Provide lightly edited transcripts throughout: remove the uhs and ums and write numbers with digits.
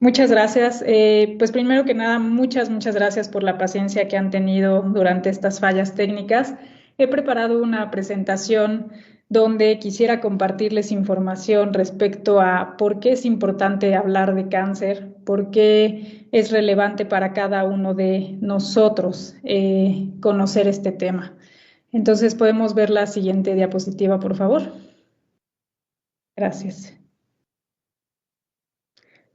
Muchas gracias. Pues primero que nada, muchas gracias por la paciencia que han tenido durante estas fallas técnicas. He preparado una presentación donde quisiera compartirles información respecto a por qué es importante hablar de cáncer, por qué es relevante para cada uno de nosotros conocer este tema. Entonces, ¿podemos ver la siguiente diapositiva, por favor? Gracias.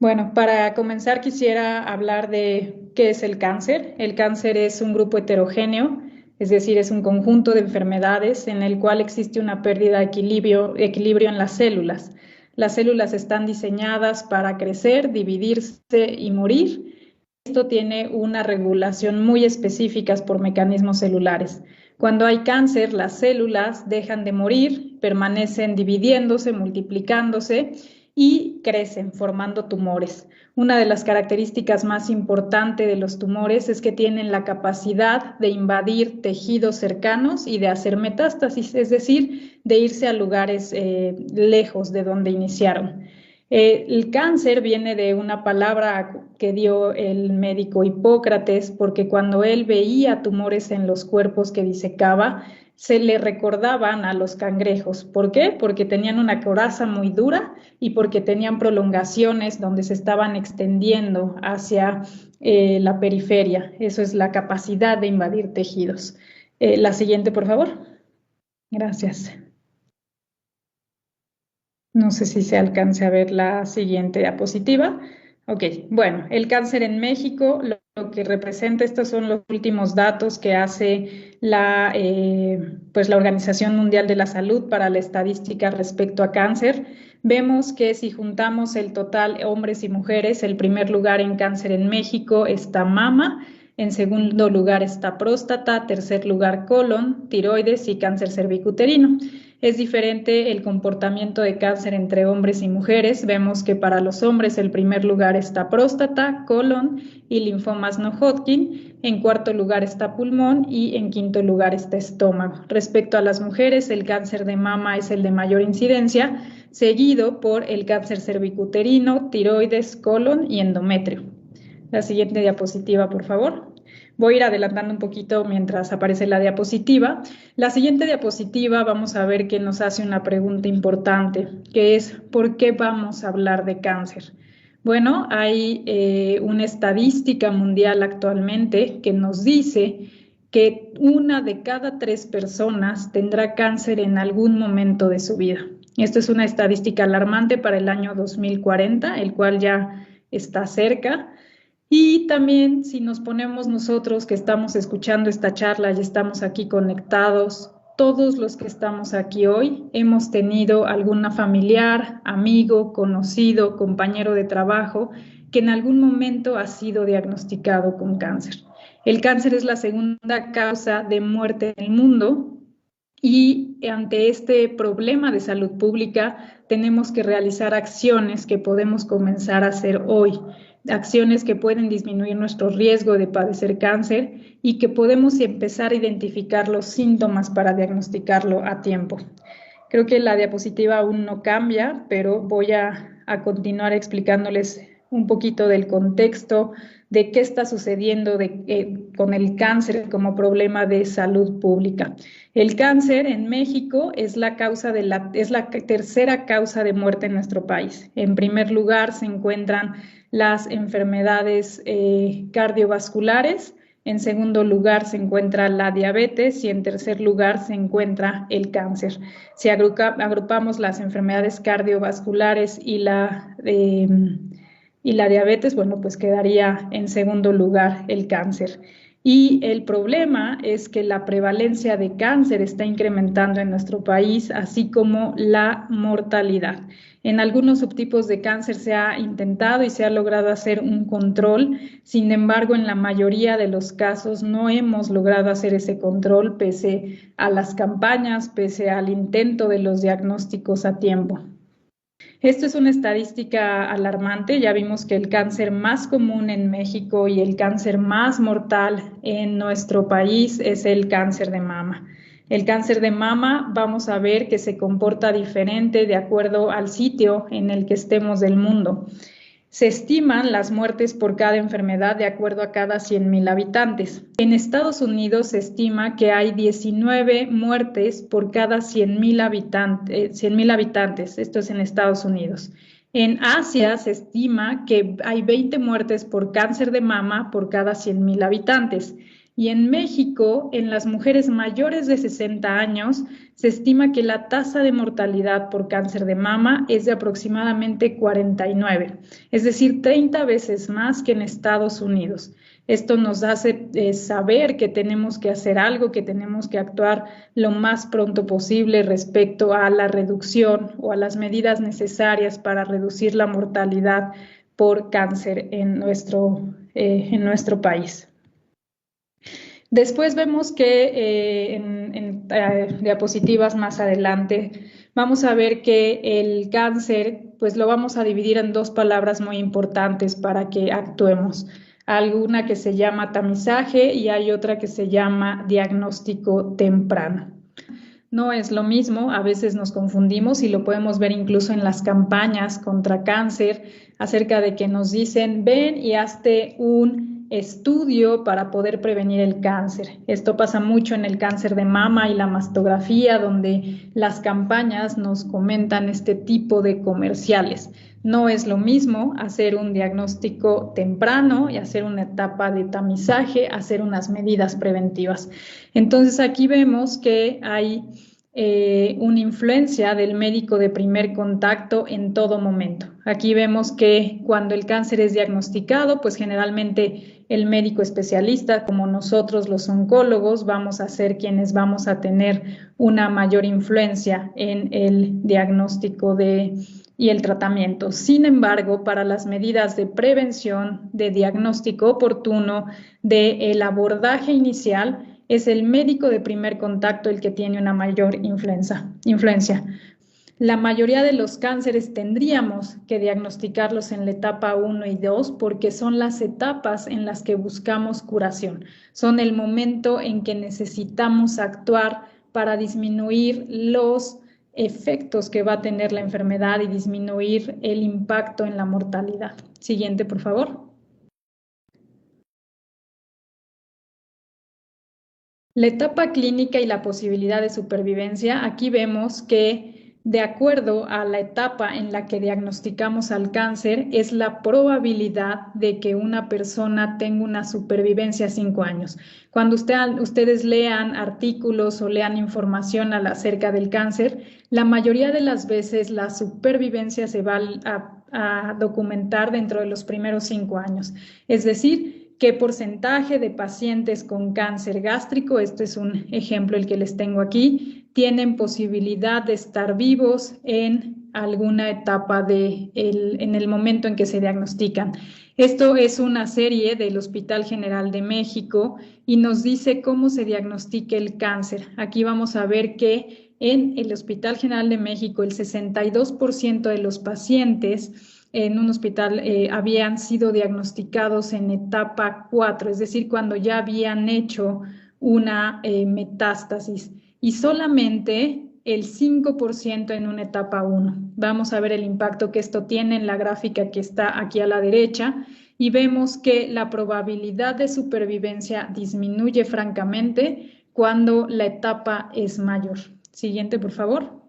Bueno, para comenzar quisiera hablar de qué es el cáncer. El cáncer es un grupo heterogéneo, es decir, es un conjunto de enfermedades en el cual existe una pérdida de equilibrio en las células. Las células están diseñadas para crecer, dividirse y morir. Esto tiene una regulación muy específica por mecanismos celulares. Cuando hay cáncer, las células dejan de morir, permanecen dividiéndose, multiplicándose y crecen formando tumores. Una de las características más importantes de los tumores es que tienen la capacidad de invadir tejidos cercanos y de hacer metástasis, es decir, de irse a lugares lejos de donde iniciaron. El cáncer viene de una palabra que dio el médico Hipócrates, porque cuando él veía tumores en los cuerpos que disecaba, se le recordaban a los cangrejos. ¿Por qué? Porque tenían una coraza muy dura y porque tenían prolongaciones donde se estaban extendiendo hacia la periferia. Eso es la capacidad de invadir tejidos. La siguiente, por favor. Gracias. No sé si se alcance a ver la siguiente diapositiva. Ok, bueno, el cáncer en México, lo que representa, estos son los últimos datos que hace pues la Organización Mundial de la Salud para la estadística respecto a cáncer. Vemos que si juntamos el total hombres y mujeres, el primer lugar en cáncer en México está mama, en segundo lugar está próstata, tercer lugar colon, tiroides y cáncer cervicuterino. Es diferente el comportamiento de cáncer entre hombres y mujeres. Vemos que para los hombres el primer lugar está próstata, colon y linfomas no Hodgkin. En cuarto lugar está pulmón y en quinto lugar está estómago. Respecto a las mujeres, el cáncer de mama es el de mayor incidencia, seguido por el cáncer cervicuterino, tiroides, colon y endometrio. La siguiente diapositiva, por favor. Voy a ir adelantando un poquito mientras aparece la diapositiva. La siguiente diapositiva vamos a ver que nos hace una pregunta importante, que es ¿por qué vamos a hablar de cáncer? Bueno, hay una estadística mundial actualmente que nos dice que una de cada 3 personas tendrá cáncer en algún momento de su vida. Esto es una estadística alarmante para el año 2040, el cual ya está cerca. Y también si nos ponemos nosotros que estamos escuchando esta charla y estamos aquí conectados, todos los que estamos aquí hoy hemos tenido alguna familiar, amigo, conocido, compañero de trabajo que en algún momento ha sido diagnosticado con cáncer. El cáncer es la segunda causa de muerte en el mundo y ante este problema de salud pública tenemos que realizar acciones que podemos comenzar a hacer hoy, acciones que pueden disminuir nuestro riesgo de padecer cáncer y que podemos empezar a identificar los síntomas para diagnosticarlo a tiempo. Creo que la diapositiva aún no cambia, pero voy a continuar explicándoles un poquito del contexto de qué está sucediendo con el cáncer como problema de salud pública. El cáncer en México es la tercera causa de muerte en nuestro país. En primer lugar se encuentran las enfermedades cardiovasculares, en segundo lugar se encuentra la diabetes y en tercer lugar se encuentra el cáncer. Si agrupamos las enfermedades cardiovasculares y la diabetes, bueno, pues quedaría en segundo lugar el cáncer. Y el problema es que la prevalencia de cáncer está incrementando en nuestro país, así como la mortalidad. En algunos subtipos de cáncer se ha intentado y se ha logrado hacer un control, sin embargo, en la mayoría de los casos no hemos logrado hacer ese control pese a las campañas, pese al intento de los diagnósticos a tiempo. Esto es una estadística alarmante. Ya vimos que el cáncer más común en México y el cáncer más mortal en nuestro país es el cáncer de mama. El cáncer de mama vamos a ver que se comporta diferente de acuerdo al sitio en el que estemos del mundo. Se estiman las muertes por cada enfermedad de acuerdo a cada 100.000 habitantes. En Estados Unidos se estima que hay 19 muertes por cada 100.000 habitantes. Esto es en Estados Unidos. En Asia se estima que hay 20 muertes por cáncer de mama por cada 100.000 habitantes. Y en México, en las mujeres mayores de 60 años, se estima que la tasa de mortalidad por cáncer de mama es de aproximadamente 49, es decir, 30 veces más que en Estados Unidos. Esto nos hace saber que tenemos que hacer algo, que tenemos que actuar lo más pronto posible respecto a la reducción o a las medidas necesarias para reducir la mortalidad por cáncer en nuestro país. Después vemos que en diapositivas más adelante vamos a ver que el cáncer, pues lo vamos a dividir en dos palabras muy importantes para que actuemos. Alguna que se llama tamizaje y hay otra que se llama diagnóstico temprano. No es lo mismo, a veces nos confundimos y lo podemos ver incluso en las campañas contra cáncer acerca de que nos dicen, ven y hazte un estudio para poder prevenir el cáncer. Esto pasa mucho en el cáncer de mama y la mastografía, donde las campañas nos comentan este tipo de comerciales. No es lo mismo hacer un diagnóstico temprano y hacer una etapa de tamizaje, hacer unas medidas preventivas. Entonces aquí vemos que hay una influencia del médico de primer contacto en todo momento. Aquí vemos que cuando el cáncer es diagnosticado, pues generalmente el médico especialista, como nosotros los oncólogos, vamos a ser quienes vamos a tener una mayor influencia en el diagnóstico y el tratamiento. Sin embargo, para las medidas de prevención, de diagnóstico oportuno, del abordaje inicial, es el médico de primer contacto el que tiene una mayor influencia. La mayoría de los cánceres tendríamos que diagnosticarlos en la etapa 1 y 2 porque son las etapas en las que buscamos curación. Son el momento en que necesitamos actuar para disminuir los efectos que va a tener la enfermedad y disminuir el impacto en la mortalidad. Siguiente, por favor. La etapa clínica y la posibilidad de supervivencia, aquí vemos que de acuerdo a la etapa en la que diagnosticamos al cáncer, es la probabilidad de que una persona tenga una supervivencia a 5 años. Cuando ustedes lean artículos o lean información acerca del cáncer, la mayoría de las veces la supervivencia se va a documentar dentro de los primeros 5 años. Es decir, ¿qué porcentaje de pacientes con cáncer gástrico, este es un ejemplo el que les tengo aquí, tienen posibilidad de estar vivos en alguna etapa en el momento en que se diagnostican? Esto es una serie del Hospital General de México y nos dice cómo se diagnostica el cáncer. Aquí vamos a ver que en el Hospital General de México el 62% de los pacientes en un hospital habían sido diagnosticados en etapa 4, es decir, cuando ya habían hecho una metástasis, y solamente el 5% en una etapa 1. Vamos a ver el impacto que esto tiene en la gráfica que está aquí a la derecha y vemos que la probabilidad de supervivencia disminuye francamente cuando la etapa es mayor. Siguiente, por favor.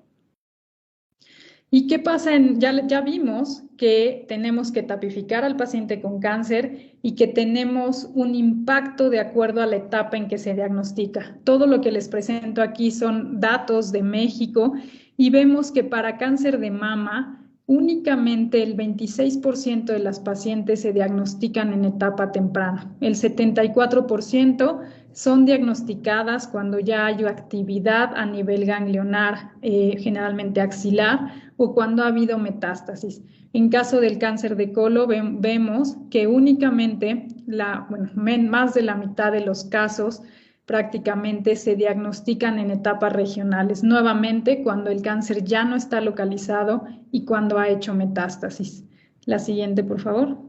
¿Y qué pasa? Ya vimos que tenemos que tipificar al paciente con cáncer y que tenemos un impacto de acuerdo a la etapa en que se diagnostica. Todo lo que les presento aquí son datos de México y vemos que para cáncer de mama únicamente el 26% de las pacientes se diagnostican en etapa temprana. El 74% son diagnosticadas cuando ya hay actividad a nivel ganglionar, generalmente axilar, o cuando ha habido metástasis. En caso del cáncer de colon vemos que únicamente más de la mitad de los casos prácticamente se diagnostican en etapas regionales, nuevamente cuando el cáncer ya no está localizado y cuando ha hecho metástasis. La siguiente, por favor.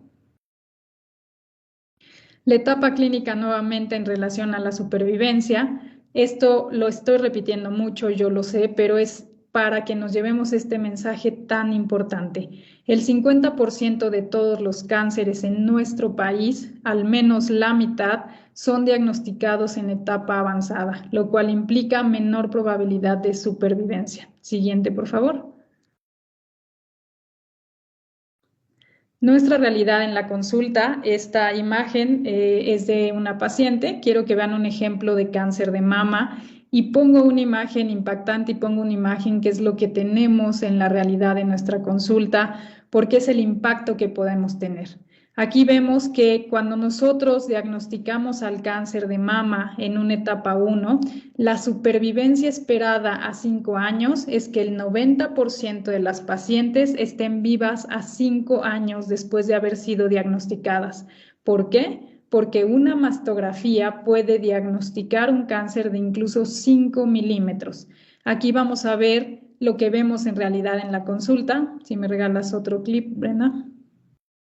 La etapa clínica nuevamente en relación a la supervivencia. Esto lo estoy repitiendo mucho, yo lo sé, pero es para que nos llevemos este mensaje tan importante. El 50% de todos los cánceres en nuestro país, al menos la mitad, son diagnosticados en etapa avanzada, lo cual implica menor probabilidad de supervivencia. Siguiente, por favor. Nuestra realidad en la consulta, esta imagen es de una paciente. Quiero que vean un ejemplo de cáncer de mama y pongo una imagen impactante y pongo una imagen que es lo que tenemos en la realidad de nuestra consulta, porque es el impacto que podemos tener. Aquí vemos que cuando nosotros diagnosticamos al cáncer de mama en una etapa 1, la supervivencia esperada a 5 años es que el 90% de las pacientes estén vivas a 5 años después de haber sido diagnosticadas. ¿Por qué? Porque una mastografía puede diagnosticar un cáncer de incluso 5 milímetros. Aquí vamos a ver lo que vemos en realidad en la consulta. Si me regalas otro clip, Brenda.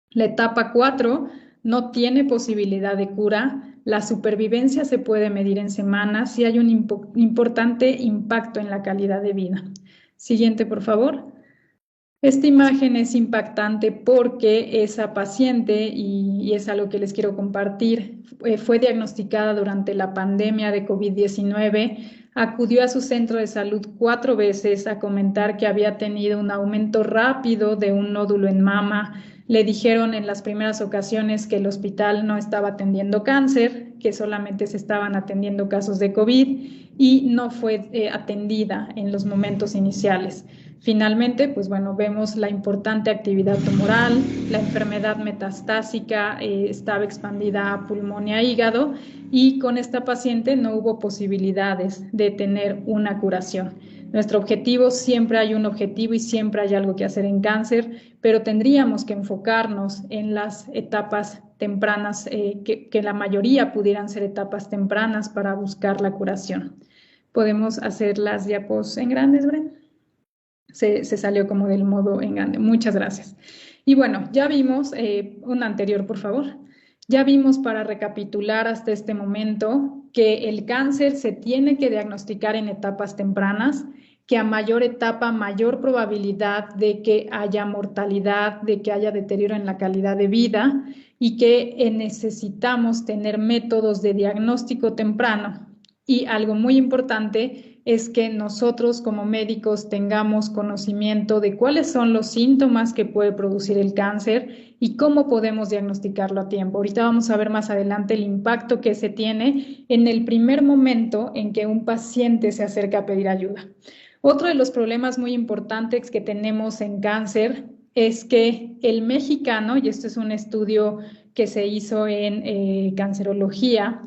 La etapa 4 no tiene posibilidad de cura. La supervivencia se puede medir en semanas y hay un importante impacto en la calidad de vida. Siguiente, por favor. Esta imagen es impactante porque esa paciente, y es algo que les quiero compartir, fue diagnosticada durante la pandemia de COVID-19, acudió a su centro de salud 4 veces a comentar que había tenido un aumento rápido de un nódulo en mama. Le dijeron en las primeras ocasiones que el hospital no estaba atendiendo cáncer, que solamente se estaban atendiendo casos de COVID y no fue atendida en los momentos iniciales. Finalmente, pues bueno, vemos la importante actividad tumoral, la enfermedad metastásica estaba expandida a pulmón y a hígado y con esta paciente no hubo posibilidades de tener una curación. Nuestro objetivo, siempre hay un objetivo y siempre hay algo que hacer en cáncer, pero tendríamos que enfocarnos en las etapas tempranas, que la mayoría pudieran ser etapas tempranas para buscar la curación. ¿Podemos hacer las diapos en grandes, Bren? Se salió como del modo en grande. Muchas gracias. Y bueno, ya vimos, una anterior, por favor. Ya vimos, para recapitular hasta este momento, que el cáncer se tiene que diagnosticar en etapas tempranas, que a mayor etapa, mayor probabilidad de que haya mortalidad, de que haya deterioro en la calidad de vida y que necesitamos tener métodos de diagnóstico temprano. Y algo muy importante es que nosotros como médicos tengamos conocimiento de cuáles son los síntomas que puede producir el cáncer y cómo podemos diagnosticarlo a tiempo. Ahorita vamos a ver más adelante el impacto que se tiene en el primer momento en que un paciente se acerca a pedir ayuda. Otro de los problemas muy importantes que tenemos en cáncer es que el mexicano, y esto es un estudio que se hizo en cancerología,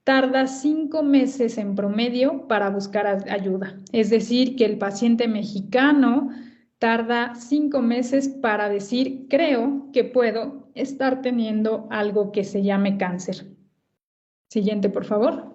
tarda 5 meses en promedio para buscar ayuda. Es decir, que el paciente mexicano tarda 5 meses para decir, creo que puedo estar teniendo algo que se llame cáncer. Siguiente, por favor.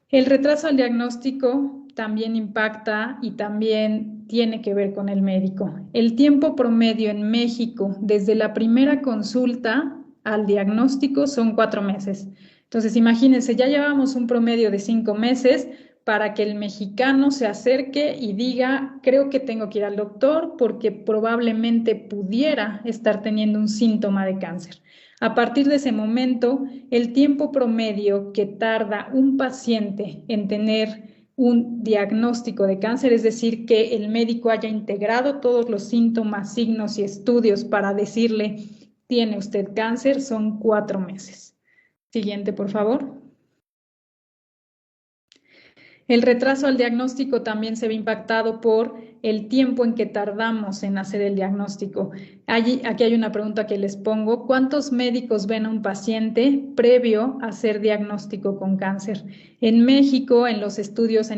El retraso al diagnóstico también impacta y también tiene que ver con el médico. El tiempo promedio en México desde la primera consulta al diagnóstico son 4 meses. Entonces, imagínense, ya llevamos un promedio de 5 meses para que el mexicano se acerque y diga, creo que tengo que ir al doctor porque probablemente pudiera estar teniendo un síntoma de cáncer. A partir de ese momento, el tiempo promedio que tarda un paciente en tener un diagnóstico de cáncer, es decir, que el médico haya integrado todos los síntomas, signos y estudios para decirle, tiene usted cáncer, son 4 meses. Siguiente, por favor. El retraso al diagnóstico también se ve impactado por el tiempo en que tardamos en hacer el diagnóstico. Aquí hay una pregunta que les pongo. ¿Cuántos médicos ven a un paciente previo a hacer diagnóstico con cáncer? En México, en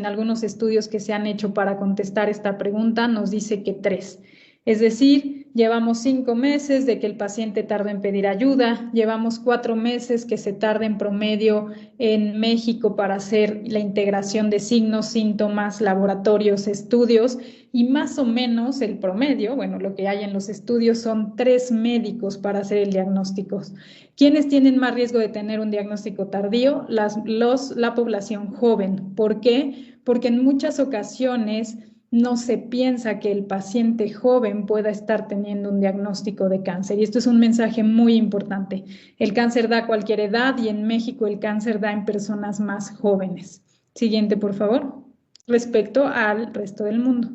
algunos estudios que se han hecho para contestar esta pregunta, nos dice que 3. Es decir, llevamos 5 meses de que el paciente tarda en pedir ayuda, llevamos 4 meses que se tarda en promedio en México para hacer la integración de signos, síntomas, laboratorios, estudios, y más o menos el promedio, bueno, lo que hay en los estudios son 3 médicos para hacer el diagnóstico. ¿Quiénes tienen más riesgo de tener un diagnóstico tardío? La población joven. ¿Por qué? Porque en muchas ocasiones no se piensa que el paciente joven pueda estar teniendo un diagnóstico de cáncer. Y esto es un mensaje muy importante. El cáncer da a cualquier edad y en México el cáncer da en personas más jóvenes. Siguiente, por favor. Respecto al resto del mundo.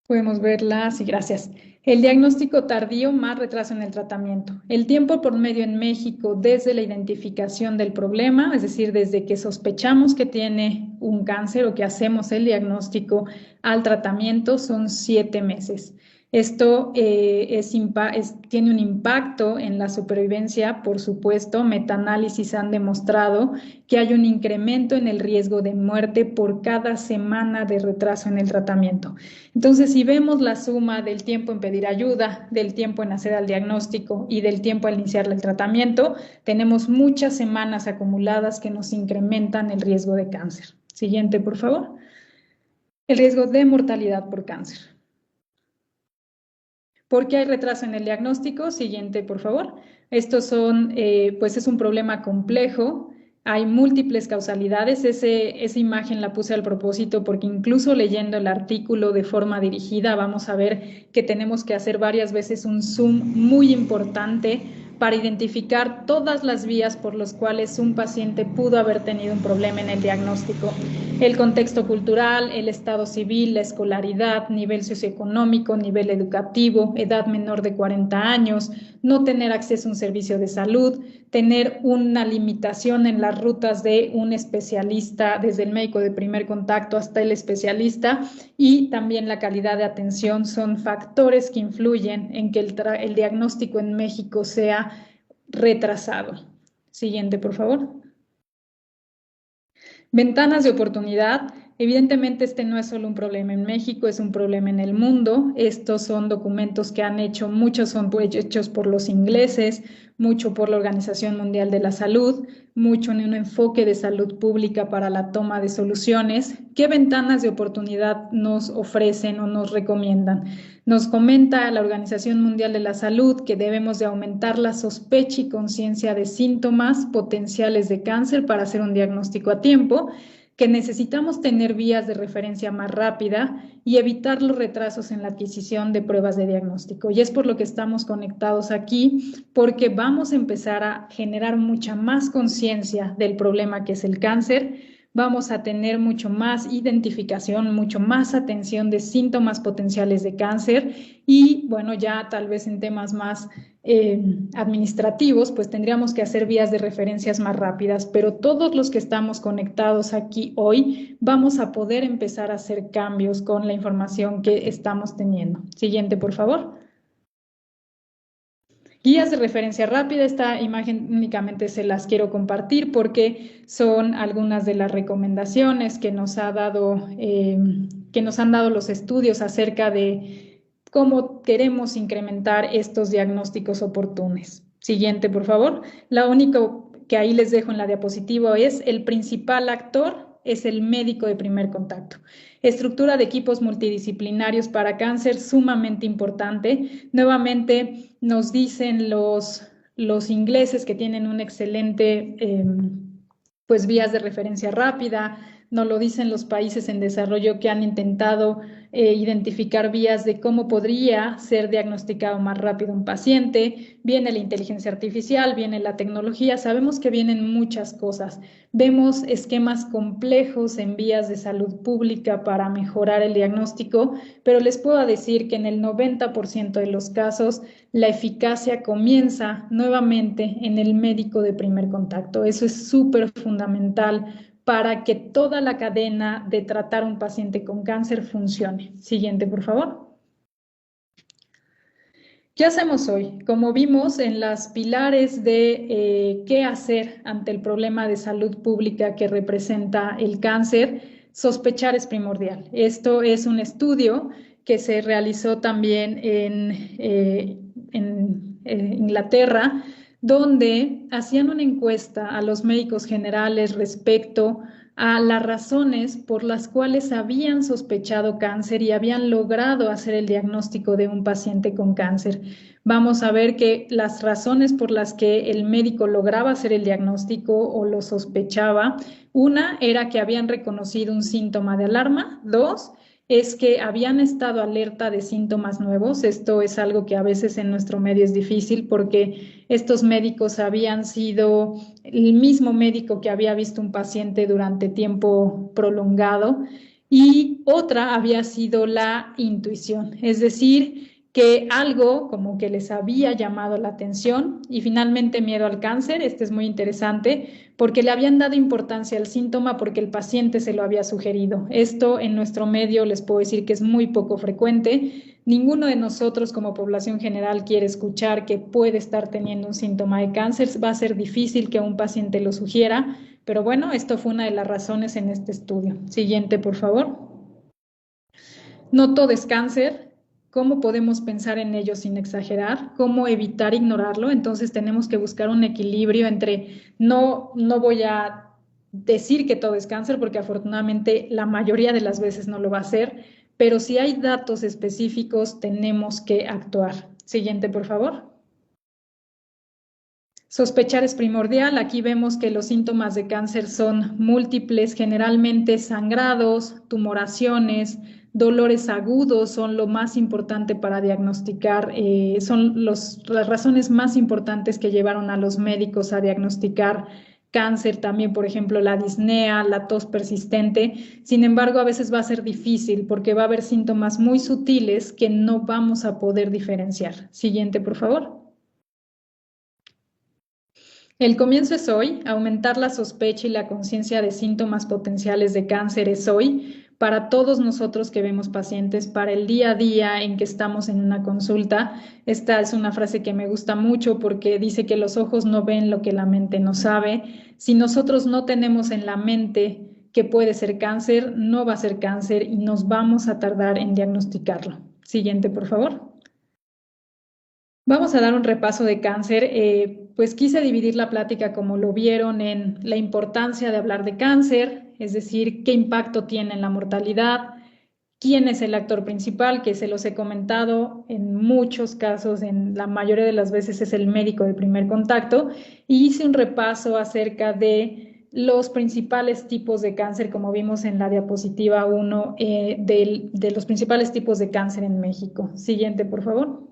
Podemos verla, sí, gracias. El diagnóstico tardío más retraso en el tratamiento. El tiempo por medio en México desde la identificación del problema, es decir, desde que sospechamos que tiene un cáncer o que hacemos el diagnóstico al tratamiento, son 7 meses. Esto tiene un impacto en la supervivencia, por supuesto. Metaanálisis han demostrado que hay un incremento en el riesgo de muerte por cada semana de retraso en el tratamiento. Entonces, si vemos la suma del tiempo en pedir ayuda, del tiempo en hacer el diagnóstico y del tiempo al iniciar el tratamiento, tenemos muchas semanas acumuladas que nos incrementan el riesgo de cáncer. Siguiente, por favor. El riesgo de mortalidad por cáncer. ¿Por qué hay retraso en el diagnóstico? Siguiente, por favor. Estos son, pues es un problema complejo. Hay múltiples causalidades. Esa imagen la puse al propósito porque incluso leyendo el artículo de forma dirigida vamos a ver que tenemos que hacer varias veces un zoom muy importante para identificar todas las vías por las cuales un paciente pudo haber tenido un problema en el diagnóstico. El contexto cultural, el estado civil, la escolaridad, nivel socioeconómico, nivel educativo, edad menor de 40 años, no tener acceso a un servicio de salud, tener una limitación en las rutas de un especialista, desde el médico de primer contacto hasta el especialista, y también la calidad de atención son factores que influyen en que el diagnóstico en México sea retrasado. Siguiente, por favor. Ventanas de oportunidad. Evidentemente este no es solo un problema en México, es un problema en el mundo. Estos son documentos que han hecho, muchos son hechos por los ingleses, mucho por la Organización Mundial de la Salud, mucho en un enfoque de salud pública para la toma de soluciones. ¿Qué ventanas de oportunidad nos ofrecen o nos recomiendan? Nos comenta la Organización Mundial de la Salud que debemos de aumentar la sospecha y conciencia de síntomas potenciales de cáncer para hacer un diagnóstico a tiempo, que necesitamos tener vías de referencia más rápida y evitar los retrasos en la adquisición de pruebas de diagnóstico. Y es por lo que estamos conectados aquí, porque vamos a empezar a generar mucha más conciencia del problema que es el cáncer. Vamos a tener mucho más identificación, mucho más atención de síntomas potenciales de cáncer y, bueno, ya tal vez en temas más administrativos, pues tendríamos que hacer vías de referencias más rápidas, pero todos los que estamos conectados aquí hoy vamos a poder empezar a hacer cambios con la información que estamos teniendo. Siguiente, por favor. Guías de referencia rápida, esta imagen únicamente se las quiero compartir porque son algunas de las recomendaciones que nos han dado los estudios acerca de cómo queremos incrementar estos diagnósticos oportunos. Siguiente, por favor. Lo único que ahí les dejo en la diapositiva es el principal actor es el médico de primer contacto. Estructura de equipos multidisciplinarios para cáncer, sumamente importante. Nuevamente nos dicen los ingleses que tienen un excelente pues vías de referencia rápida, nos lo dicen los países en desarrollo que han intentado identificar vías de cómo podría ser diagnosticado más rápido un paciente. Viene la inteligencia artificial, viene la tecnología, sabemos que vienen muchas cosas. Vemos esquemas complejos en vías de salud pública para mejorar el diagnóstico, pero les puedo decir que en el 90% de los casos la eficacia comienza nuevamente en el médico de primer contacto. Eso es súper fundamental para que toda la cadena de tratar a un paciente con cáncer funcione. Siguiente, por favor. ¿Qué hacemos hoy? Como vimos en las pilares de qué hacer ante el problema de salud pública que representa el cáncer, sospechar es primordial. Esto es un estudio que se realizó también en Inglaterra, donde hacían una encuesta a los médicos generales respecto a las razones por las cuales habían sospechado cáncer y habían logrado hacer el diagnóstico de un paciente con cáncer. Vamos a ver que las razones por las que el médico lograba hacer el diagnóstico o lo sospechaba, una era que habían reconocido un síntoma de alarma, dos, es que habían estado alerta de síntomas nuevos. Esto es algo que a veces en nuestro medio es difícil porque estos médicos habían sido el mismo médico que había visto un paciente durante tiempo prolongado y otra había sido la intuición, es decir, que algo como que les había llamado la atención y finalmente miedo al cáncer. Este es muy interesante porque le habían dado importancia al síntoma porque el paciente se lo había sugerido. Esto en nuestro medio les puedo decir que es muy poco frecuente. Ninguno de nosotros como población general quiere escuchar que puede estar teniendo un síntoma de cáncer. Va a ser difícil que un paciente lo sugiera, pero bueno, esto fue una de las razones en este estudio. Siguiente, por favor. No todo es cáncer. ¿Cómo podemos pensar en ello sin exagerar? ¿Cómo evitar ignorarlo? Entonces tenemos que buscar un equilibrio entre no voy a decir que todo es cáncer, porque afortunadamente la mayoría de las veces no lo va a ser, pero si hay datos específicos tenemos que actuar. Siguiente, por favor. Sospechar es primordial. Aquí vemos que los síntomas de cáncer son múltiples, generalmente sangrados, tumoraciones, dolores agudos son lo más importante para diagnosticar, son las razones más importantes que llevaron a los médicos a diagnosticar cáncer, también por ejemplo la disnea, la tos persistente. Sin embargo, a veces va a ser difícil porque va a haber síntomas muy sutiles que no vamos a poder diferenciar. Siguiente, por favor. El comienzo es hoy, aumentar la sospecha y la conciencia de síntomas potenciales de cáncer es hoy para todos nosotros que vemos pacientes, para el día a día en que estamos en una consulta. Esta es una frase que me gusta mucho porque dice que los ojos no ven lo que la mente no sabe. Si nosotros no tenemos en la mente que puede ser cáncer, no va a ser cáncer y nos vamos a tardar en diagnosticarlo. Siguiente, por favor. Vamos a dar un repaso de cáncer. Pues quise dividir la plática como lo vieron en la importancia de hablar de cáncer, es decir, qué impacto tiene en la mortalidad, quién es el actor principal, que se los he comentado en muchos casos, en la mayoría de las veces es el médico de primer contacto, y hice un repaso acerca de los principales tipos de cáncer, como vimos en la diapositiva 1, de los principales tipos de cáncer en México. Siguiente, por favor.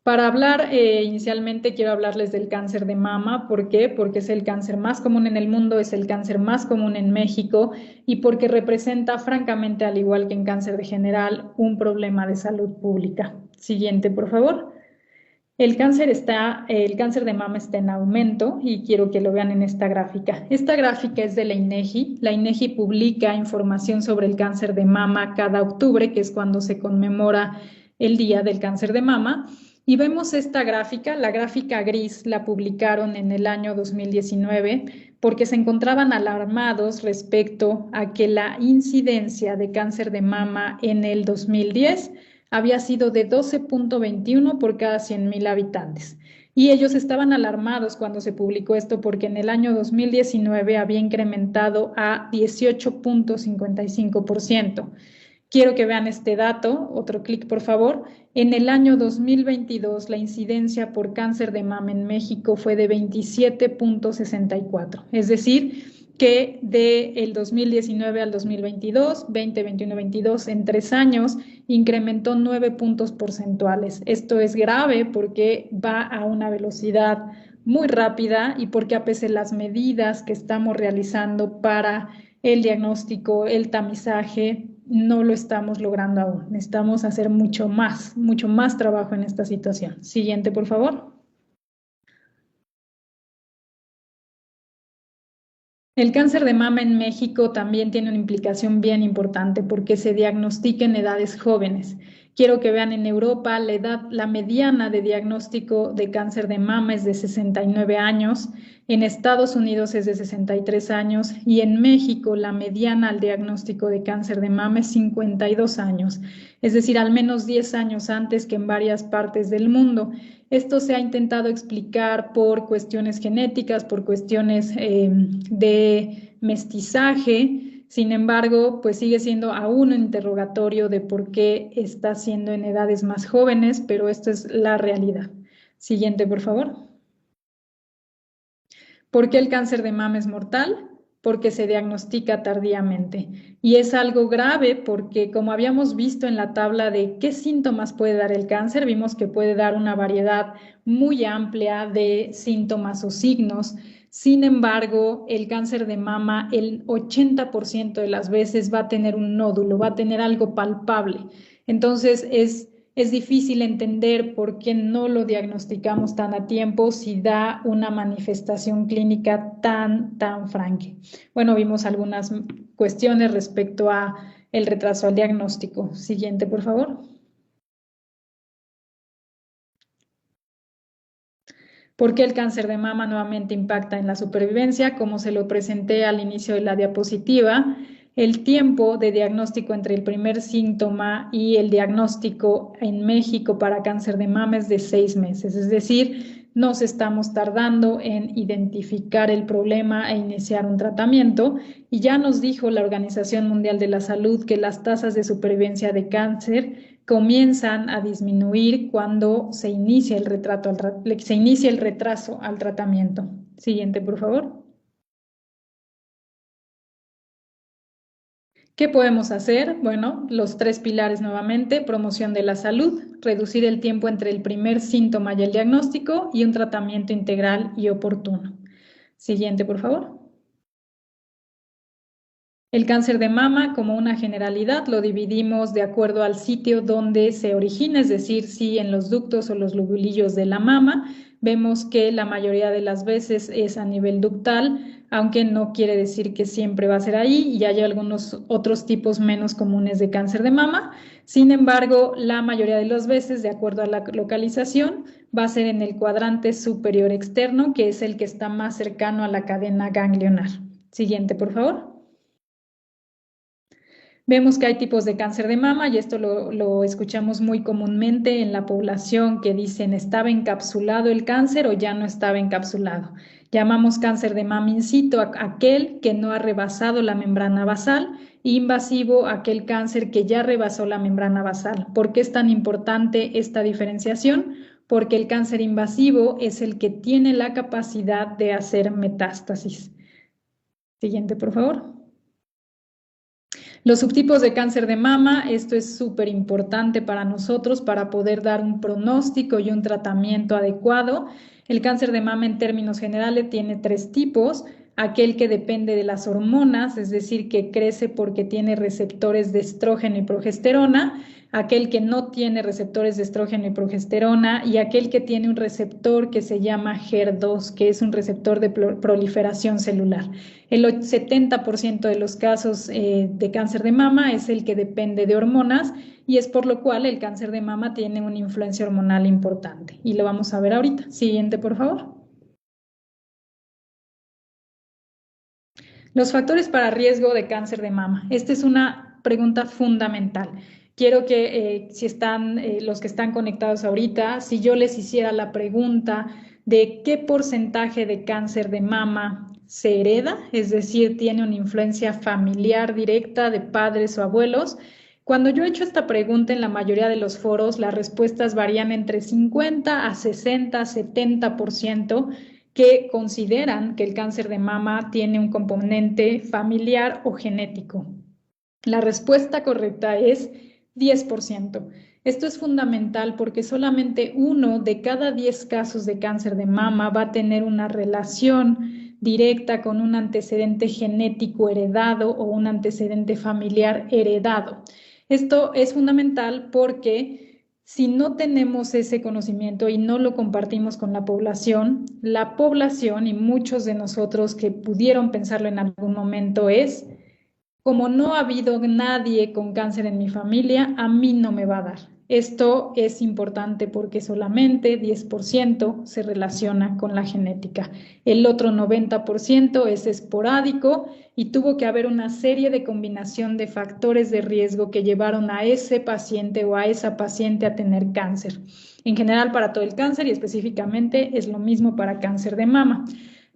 Para hablar, inicialmente quiero hablarles del cáncer de mama. ¿Por qué? Porque es el cáncer más común en el mundo, es el cáncer más común en México y porque representa, francamente, al igual que en cáncer de general, un problema de salud pública. Siguiente, por favor. El cáncer de mama está en aumento y quiero que lo vean en esta gráfica. Esta gráfica es de la INEGI. La INEGI publica información sobre el cáncer de mama cada octubre, que es cuando se conmemora el Día del Cáncer de Mama. Y vemos esta gráfica, la gráfica gris la publicaron en el año 2019 porque se encontraban alarmados respecto a que la incidencia de cáncer de mama en el 2010 había sido de 12.21 por cada 100,000 habitantes. Y ellos estaban alarmados cuando se publicó esto porque en el año 2019 había incrementado a 18.55%. Quiero que vean este dato, otro clic por favor. En el año 2022 la incidencia por cáncer de mama en México fue de 27.64, es decir, que del 2019 al 2022, 20, 21, 22, en 3 años, incrementó 9 puntos porcentuales. Esto es grave porque va a una velocidad muy rápida y porque a pesar de las medidas que estamos realizando para el diagnóstico, el tamizaje, no lo estamos logrando aún. Necesitamos hacer mucho más trabajo en esta situación. Siguiente, por favor. El cáncer de mama en México también tiene una implicación bien importante porque se diagnostica en edades jóvenes. Quiero que vean en Europa la mediana de diagnóstico de cáncer de mama es de 69 años En Estados Unidos es de 63 años y en México la mediana al diagnóstico de cáncer de mama es 52 años, es decir, al menos 10 años antes que en varias partes del mundo. Esto se ha intentado explicar por cuestiones genéticas, por cuestiones de mestizaje. Sin embargo, pues sigue siendo aún un interrogatorio de por qué está siendo en edades más jóvenes, pero esto es la realidad. Siguiente, por favor. ¿Por qué el cáncer de mama es mortal? Porque se diagnostica tardíamente. Y es algo grave porque, como habíamos visto en la tabla de qué síntomas puede dar el cáncer, vimos que puede dar una variedad muy amplia de síntomas o signos. Sin embargo, el cáncer de mama, el 80% de las veces va a tener un nódulo, va a tener algo palpable. Entonces, es difícil entender por qué no lo diagnosticamos tan a tiempo si da una manifestación clínica tan franca. Bueno, vimos algunas cuestiones respecto a el retraso al diagnóstico. Siguiente, por favor. ¿Por qué el cáncer de mama nuevamente impacta en la supervivencia? Como se lo presenté al inicio de la diapositiva, el tiempo de diagnóstico entre el primer síntoma y el diagnóstico en México para cáncer de mama es de 6 meses, es decir, nos estamos tardando en identificar el problema e iniciar un tratamiento. Y ya nos dijo la Organización Mundial de la Salud que las tasas de supervivencia de cáncer comienzan a disminuir cuando se inicia el retraso al tratamiento. Siguiente, por favor. ¿Qué podemos hacer? Bueno, los 3 pilares nuevamente: promoción de la salud, reducir el tiempo entre el primer síntoma y el diagnóstico y un tratamiento integral y oportuno. Siguiente, por favor. El cáncer de mama, como una generalidad, lo dividimos de acuerdo al sitio donde se origina, es decir, si en los ductos o los lobulillos de la mama. Vemos que la mayoría de las veces es a nivel ductal, aunque no quiere decir que siempre va a ser ahí, y hay algunos otros tipos menos comunes de cáncer de mama. Sin embargo, la mayoría de las veces, de acuerdo a la localización, va a ser en el cuadrante superior externo, que es el que está más cercano a la cadena ganglionar. Siguiente, por favor. Vemos que hay tipos de cáncer de mama y esto lo escuchamos muy comúnmente en la población que dicen estaba encapsulado el cáncer o ya no estaba encapsulado. Llamamos cáncer de mama in situ aquel que no ha rebasado la membrana basal, e invasivo aquel cáncer que ya rebasó la membrana basal. ¿Por qué es tan importante esta diferenciación? Porque el cáncer invasivo es el que tiene la capacidad de hacer metástasis. Siguiente, por favor. Los subtipos de cáncer de mama, esto es súper importante para nosotros para poder dar un pronóstico y un tratamiento adecuado. El cáncer de mama en términos generales tiene 3 tipos: aquel que depende de las hormonas, es decir, que crece porque tiene receptores de estrógeno y progesterona; aquel que no tiene receptores de estrógeno y progesterona; y aquel que tiene un receptor que se llama HER2, que es un receptor de proliferación celular. El 70% de los casos de cáncer de mama es el que depende de hormonas, y es por lo cual el cáncer de mama tiene una influencia hormonal importante. Y lo vamos a ver ahorita. Siguiente, por favor. Los factores para riesgo de cáncer de mama. Esta es una pregunta fundamental. Quiero que si están los que están conectados ahorita, si yo les hiciera la pregunta de qué porcentaje de cáncer de mama se hereda, es decir, tiene una influencia familiar directa de padres o abuelos. Cuando yo he hecho esta pregunta en la mayoría de los foros, las respuestas varían entre 50 a 60, 70% que consideran que el cáncer de mama tiene un componente familiar o genético. La respuesta correcta es 10%. Esto es fundamental porque solamente 1 de cada 10 casos de cáncer de mama va a tener una relación directa con un antecedente genético heredado o un antecedente familiar heredado. Esto es fundamental porque si no tenemos ese conocimiento y no lo compartimos con la población y muchos de nosotros que pudieron pensarlo en algún momento es: como no ha habido nadie con cáncer en mi familia, a mí no me va a dar. Esto es importante porque solamente 10% se relaciona con la genética. El otro 90% es esporádico y tuvo que haber una serie de combinación de factores de riesgo que llevaron a ese paciente o a esa paciente a tener cáncer. En general para todo el cáncer y específicamente es lo mismo para cáncer de mama.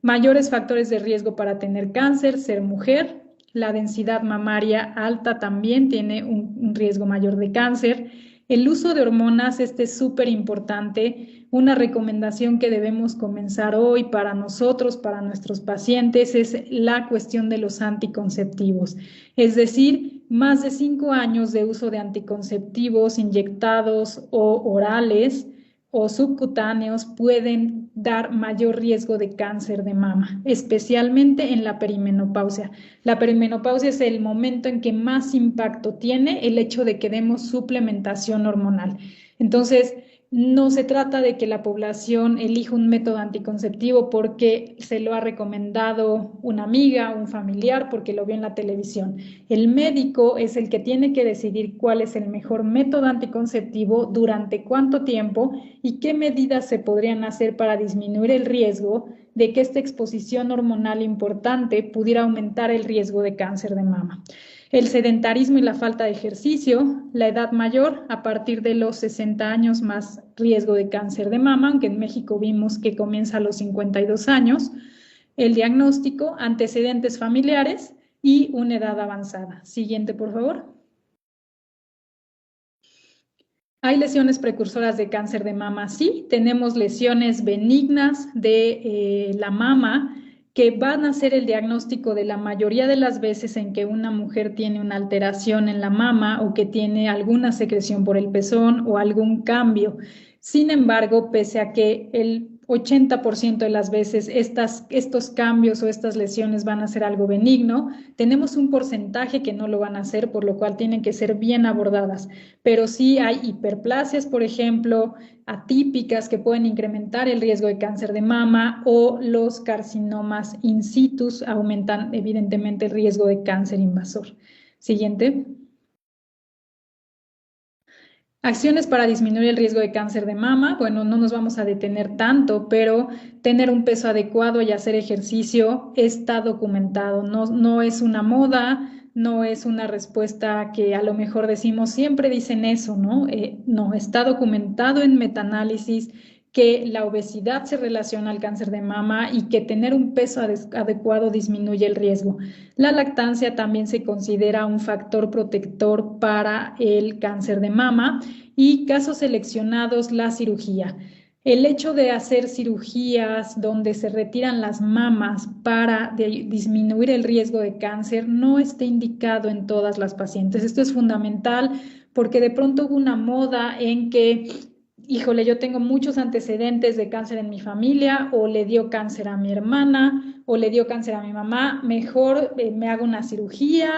Mayores factores de riesgo para tener cáncer: ser mujer, la densidad mamaria alta también tiene un riesgo mayor de cáncer. El uso de hormonas, este es súper importante. Una recomendación que debemos comenzar hoy para nosotros, para nuestros pacientes, es la cuestión de los anticonceptivos. Es decir, más de 5 años de uso de anticonceptivos inyectados o orales o subcutáneos pueden dar mayor riesgo de cáncer de mama, especialmente en la perimenopausia. La perimenopausia es el momento en que más impacto tiene el hecho de que demos suplementación hormonal. Entonces, no se trata de que la población elija un método anticonceptivo porque se lo ha recomendado una amiga, un familiar, porque lo vio en la televisión. El médico es el que tiene que decidir cuál es el mejor método anticonceptivo, durante cuánto tiempo y qué medidas se podrían hacer para disminuir el riesgo de que esta exposición hormonal importante pudiera aumentar el riesgo de cáncer de mama. El sedentarismo y la falta de ejercicio, la edad mayor, a partir de los 60 años más riesgo de cáncer de mama, aunque en México vimos que comienza a los 52 años, el diagnóstico, antecedentes familiares y una edad avanzada. Siguiente, por favor. ¿Hay lesiones precursoras de cáncer de mama? Sí, tenemos lesiones benignas de la mama que van a ser el diagnóstico de la mayoría de las veces en que una mujer tiene una alteración en la mama o que tiene alguna secreción por el pezón o algún cambio. Sin embargo, pese a que el 80% de las veces estos cambios o estas lesiones van a ser algo benigno, tenemos un porcentaje que no lo van a hacer, por lo cual tienen que ser bien abordadas. Pero sí hay hiperplasias, por ejemplo, atípicas que pueden incrementar el riesgo de cáncer de mama, o los carcinomas in situ aumentan evidentemente el riesgo de cáncer invasor. Siguiente. Acciones para disminuir el riesgo de cáncer de mama. Bueno, no nos vamos a detener tanto, pero tener un peso adecuado y hacer ejercicio está documentado. No es una moda, no es una respuesta que a lo mejor decimos, siempre dicen eso, ¿no? No, está documentado en metaanálisis que la obesidad se relaciona al cáncer de mama y que tener un peso adecuado disminuye el riesgo. La lactancia también se considera un factor protector para el cáncer de mama, y casos seleccionados, la cirugía. El hecho de hacer cirugías donde se retiran las mamas para disminuir el riesgo de cáncer no está indicado en todas las pacientes. Esto es fundamental porque de pronto hubo una moda en que, híjole, yo tengo muchos antecedentes de cáncer en mi familia, o le dio cáncer a mi hermana, o le dio cáncer a mi mamá, mejor me hago una cirugía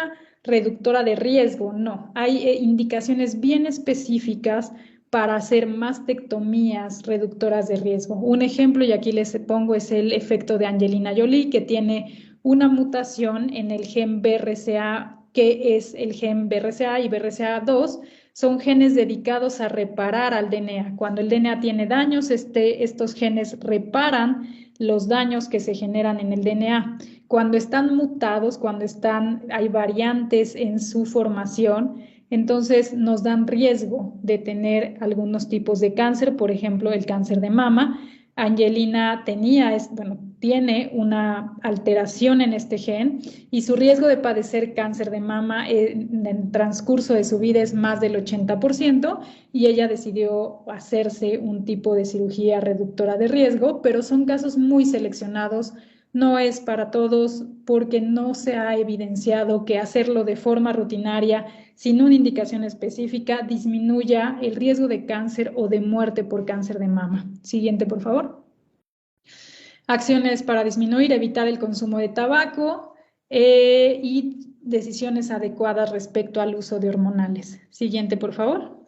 reductora de riesgo. No, hay indicaciones bien específicas para hacer mastectomías reductoras de riesgo. Un ejemplo, y aquí les pongo, es el efecto de Angelina Jolie, que tiene una mutación en el gen BRCA, que es el gen BRCA y BRCA2, son genes dedicados a reparar al DNA. Cuando el DNA tiene daños, estos genes reparan los daños que se generan en el DNA. Cuando están mutados, cuando hay variantes en su formación, entonces nos dan riesgo de tener algunos tipos de cáncer, por ejemplo, el cáncer de mama. Angelina tiene una alteración en este gen y su riesgo de padecer cáncer de mama en el transcurso de su vida es más del 80%, y ella decidió hacerse un tipo de cirugía reductora de riesgo, pero son casos muy seleccionados. No es para todos porque no se ha evidenciado que hacerlo de forma rutinaria sin una indicación específica disminuya el riesgo de cáncer o de muerte por cáncer de mama. Siguiente, por favor. Acciones para disminuir, evitar el consumo de tabaco y decisiones adecuadas respecto al uso de hormonales. Siguiente, por favor.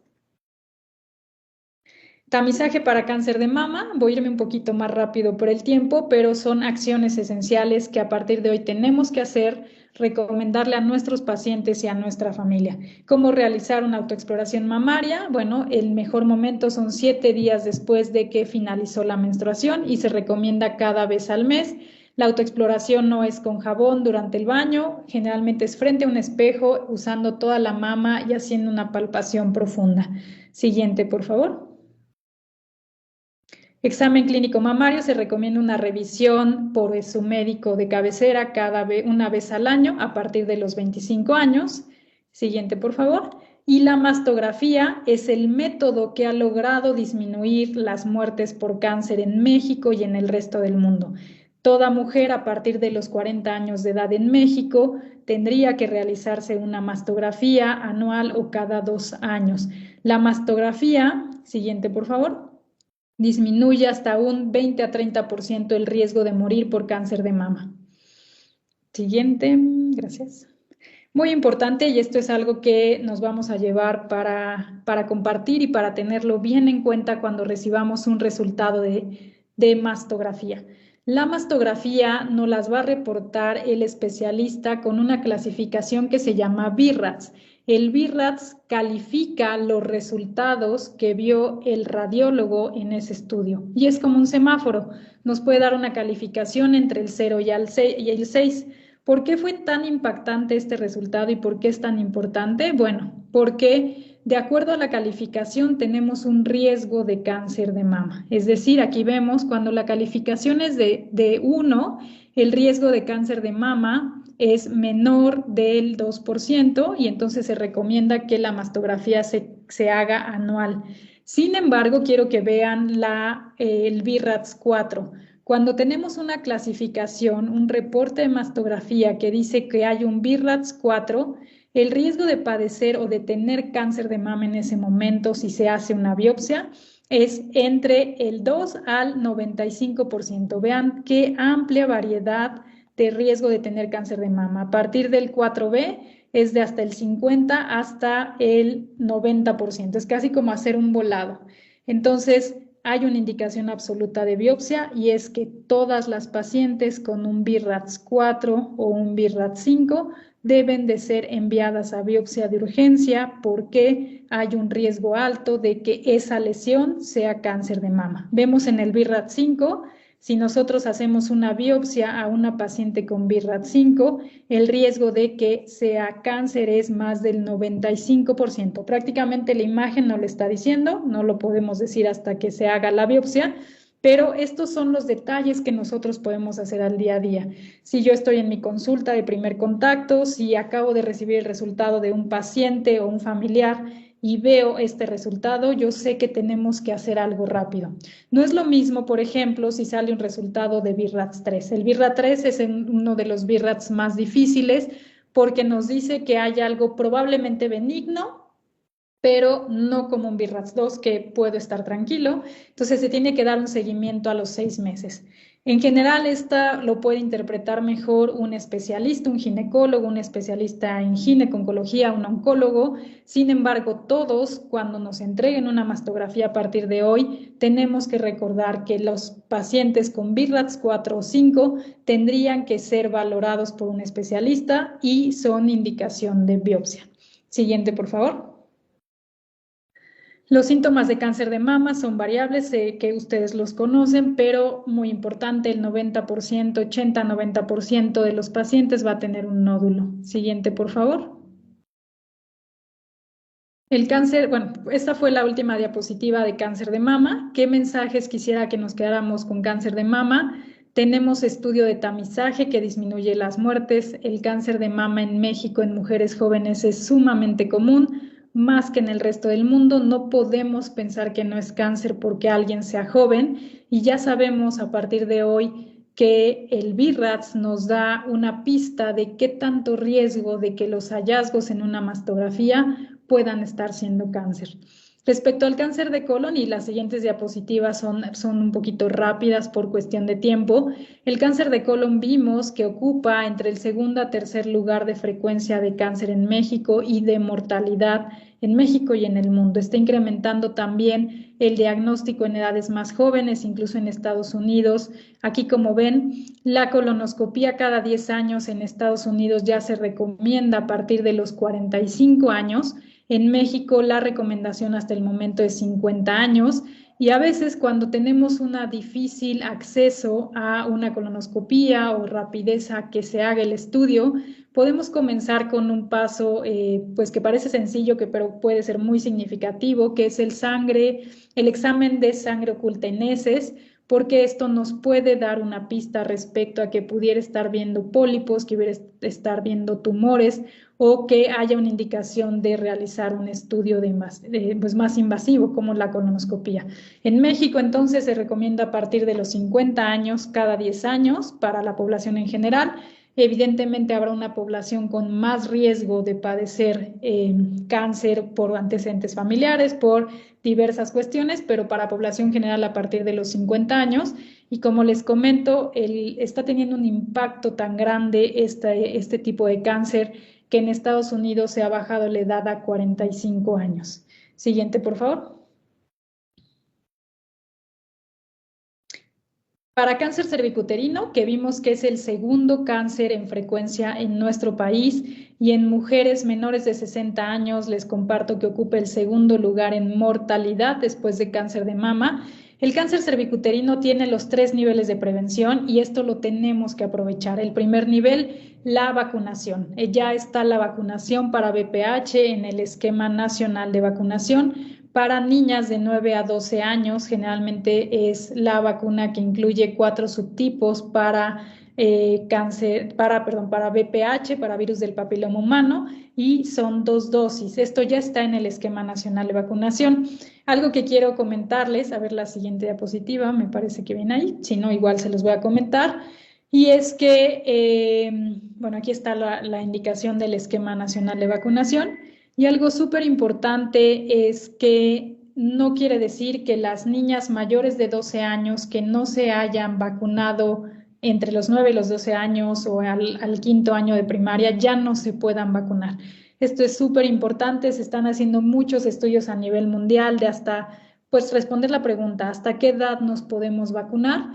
Tamizaje para cáncer de mama. Voy a irme un poquito más rápido por el tiempo, pero son acciones esenciales que a partir de hoy tenemos que hacer recomendarle a nuestros pacientes y a nuestra familia. ¿Cómo realizar una autoexploración mamaria? Bueno, el mejor momento son 7 días después de que finalizó la menstruación y se recomienda cada vez al mes. La autoexploración no es con jabón durante el baño, generalmente es frente a un espejo, usando toda la mama y haciendo una palpación profunda. Siguiente, por favor. Examen clínico mamario, se recomienda una revisión por su médico de cabecera una vez al año a partir de los 25 años. Siguiente, por favor. Y la mastografía es el método que ha logrado disminuir las muertes por cáncer en México y en el resto del mundo. Toda mujer a partir de los 40 años de edad en México tendría que realizarse una mastografía anual o cada 2 años. La mastografía, siguiente, por favor, disminuye hasta un 20 a 30% el riesgo de morir por cáncer de mama. Siguiente, gracias. Muy importante, y esto es algo que nos vamos a llevar para compartir y para tenerlo bien en cuenta cuando recibamos un resultado de mastografía. La mastografía nos las va a reportar el especialista con una clasificación que se llama BI-RADS. El BI-RADS califica los resultados que vio el radiólogo en ese estudio y es como un semáforo. Nos puede dar una calificación entre el 0 y el 6. ¿Por qué fue tan impactante este resultado y por qué es tan importante? Bueno, porque de acuerdo a la calificación tenemos un riesgo de cáncer de mama. Es decir, aquí vemos cuando la calificación es de 1, el riesgo de cáncer de mama es menor del 2% y entonces se recomienda que la mastografía se haga anual. Sin embargo, quiero que vean el BI-RADS 4. Cuando tenemos una clasificación, un reporte de mastografía que dice que hay un BI-RADS 4, el riesgo de padecer o de tener cáncer de mama en ese momento, si se hace una biopsia, es entre el 2 al 95%. Vean qué amplia variedad de riesgo de tener cáncer de mama. A partir del 4B es de hasta el 50 hasta el 90%. Es casi como hacer un volado. Entonces, hay una indicación absoluta de biopsia y es que todas las pacientes con un BI-RADS 4 o un BI-RADS 5 deben de ser enviadas a biopsia de urgencia porque hay un riesgo alto de que esa lesión sea cáncer de mama. Vemos en el BI-RADS 5, si nosotros hacemos una biopsia a una paciente con BI-RADS 5, el riesgo de que sea cáncer es más del 95%. Prácticamente la imagen no lo está diciendo, no lo podemos decir hasta que se haga la biopsia, pero estos son los detalles que nosotros podemos hacer al día a día. Si yo estoy en mi consulta de primer contacto, si acabo de recibir el resultado de un paciente o un familiar y veo este resultado, yo sé que tenemos que hacer algo rápido. No es lo mismo, por ejemplo, si sale un resultado de BI-RADS 3. El BI-RADS 3 es uno de los BI-RADS más difíciles porque nos dice que hay algo probablemente benigno, pero no como un BI-RADS 2 que puedo estar tranquilo. Entonces se tiene que dar un seguimiento a los 6 meses. En general, esta lo puede interpretar mejor un especialista, un ginecólogo, un especialista en gineconcología, un oncólogo. Sin embargo, todos, cuando nos entreguen una mastografía a partir de hoy, tenemos que recordar que los pacientes con BI-RADS 4 o 5 tendrían que ser valorados por un especialista y son indicación de biopsia. Siguiente, por favor. Los síntomas de cáncer de mama son variables, sé que ustedes los conocen, pero muy importante, el 90%, 80-90% de los pacientes va a tener un nódulo. Siguiente, por favor. El cáncer, bueno, esta fue la última diapositiva de cáncer de mama. ¿Qué mensajes quisiera que nos quedáramos con cáncer de mama? Tenemos estudio de tamizaje que disminuye las muertes. El cáncer de mama en México en mujeres jóvenes es sumamente común, más que en el resto del mundo. No podemos pensar que no es cáncer porque alguien sea joven y ya sabemos a partir de hoy que el BI-RADS nos da una pista de qué tanto riesgo de que los hallazgos en una mastografía puedan estar siendo cáncer. Respecto al cáncer de colon, y las siguientes diapositivas son un poquito rápidas por cuestión de tiempo, el cáncer de colon vimos que ocupa entre el segundo a tercer lugar de frecuencia de cáncer en México y de mortalidad en México y en el mundo. Está incrementando también el diagnóstico en edades más jóvenes, incluso en Estados Unidos. Aquí, como ven, la colonoscopía cada 10 años en Estados Unidos ya se recomienda a partir de los 45 años. En México la recomendación hasta el momento es 50 años. Y a veces cuando tenemos un difícil acceso a una colonoscopía o rapidez a que se haga el estudio, podemos comenzar con un paso pues que parece sencillo, pero puede ser muy significativo, que es el examen de sangre oculta en heces, porque esto nos puede dar una pista respecto a que pudiera estar viendo pólipos, que pudiera estar viendo tumores o que haya una indicación de realizar un estudio pues más invasivo como la colonoscopía. En México, entonces, se recomienda a partir de los 50 años, cada 10 años, para la población en general. Evidentemente habrá una población con más riesgo de padecer cáncer por antecedentes familiares, por diversas cuestiones, pero para población general a partir de los 50 años. Y como les comento, está teniendo un impacto tan grande este tipo de cáncer que en Estados Unidos se ha bajado la edad a 45 años. Siguiente, por favor. Para cáncer cervicuterino, que vimos que es el segundo cáncer en frecuencia en nuestro país, y en mujeres menores de 60 años, les comparto que ocupa el segundo lugar en mortalidad después de cáncer de mama. El cáncer cervicuterino tiene los 3 niveles de prevención y esto lo tenemos que aprovechar. El primer nivel, la vacunación. Ya está la vacunación para VPH en el esquema nacional de vacunación. Para niñas de 9 a 12 años, generalmente es la vacuna que incluye 4 subtipos para para VPH, para virus del papiloma humano, y son 2 dosis. Esto ya está en el esquema nacional de vacunación. Algo que quiero comentarles, a ver la siguiente diapositiva, me parece que viene ahí, si no, igual se los voy a comentar. Y es que, bueno, aquí está la indicación del esquema nacional de vacunación. Y algo súper importante es que no quiere decir que las niñas mayores de 12 años que no se hayan vacunado entre los 9 y los 12 años o al quinto año de primaria ya no se puedan vacunar. Esto es súper importante, se están haciendo muchos estudios a nivel mundial de pues responder la pregunta, ¿hasta qué edad nos podemos vacunar?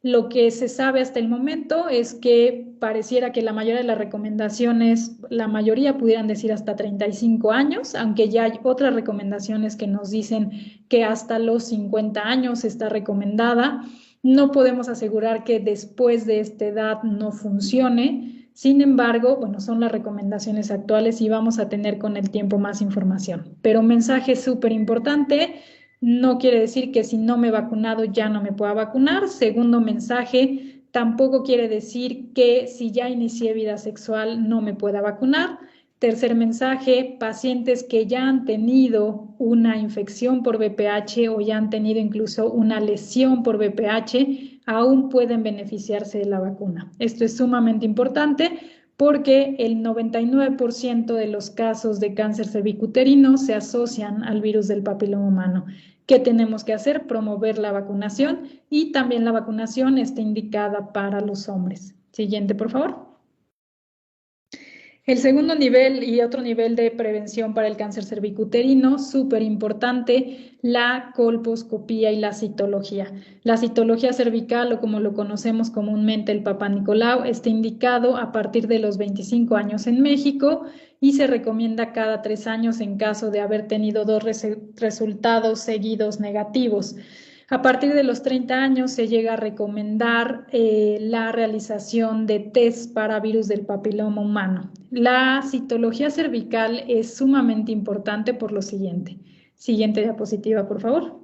Lo que se sabe hasta el momento es que pareciera que la mayoría de las recomendaciones, la mayoría pudieran decir hasta 35 años, aunque ya hay otras recomendaciones que nos dicen que hasta los 50 años está recomendada. No podemos asegurar que después de esta edad no funcione. Sin embargo, bueno, son las recomendaciones actuales y vamos a tener con el tiempo más información. Pero un mensaje súper importante. No quiere decir que si no me he vacunado ya no me pueda vacunar. Segundo mensaje, tampoco quiere decir que si ya inicié vida sexual no me pueda vacunar. Tercer mensaje, pacientes que ya han tenido una infección por VPH o ya han tenido incluso una lesión por VPH, aún pueden beneficiarse de la vacuna. Esto es sumamente importante porque el 99% de los casos de cáncer cervicuterino se asocian al virus del papiloma humano. ¿Qué tenemos que hacer? Promover la vacunación, y también la vacunación está indicada para los hombres. Siguiente, por favor. El segundo nivel y otro nivel de prevención para el cáncer cervicuterino, súper importante, la colposcopía y la citología. La citología cervical, o como lo conocemos comúnmente el Papá Nicolau, está indicado a partir de los 25 años en México y se recomienda cada 3 años en caso de haber tenido 2 resultados seguidos negativos. A partir de los 30 años se llega a recomendar la realización de test para virus del papiloma humano. La citología cervical es sumamente importante por lo siguiente. Siguiente diapositiva, por favor.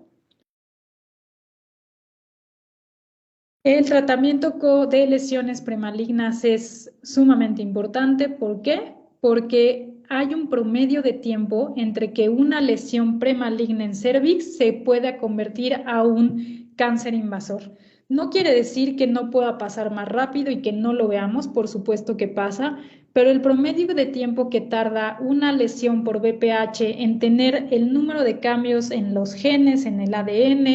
El tratamiento de lesiones premalignas es sumamente importante. ¿Por qué? Porque hay un promedio de tiempo entre que una lesión premaligna en cervix se pueda convertir a un cáncer invasor. No quiere decir que no pueda pasar más rápido y que no lo veamos, por supuesto que pasa, pero el promedio de tiempo que tarda una lesión por VPH en tener el número de cambios en los genes, en el ADN,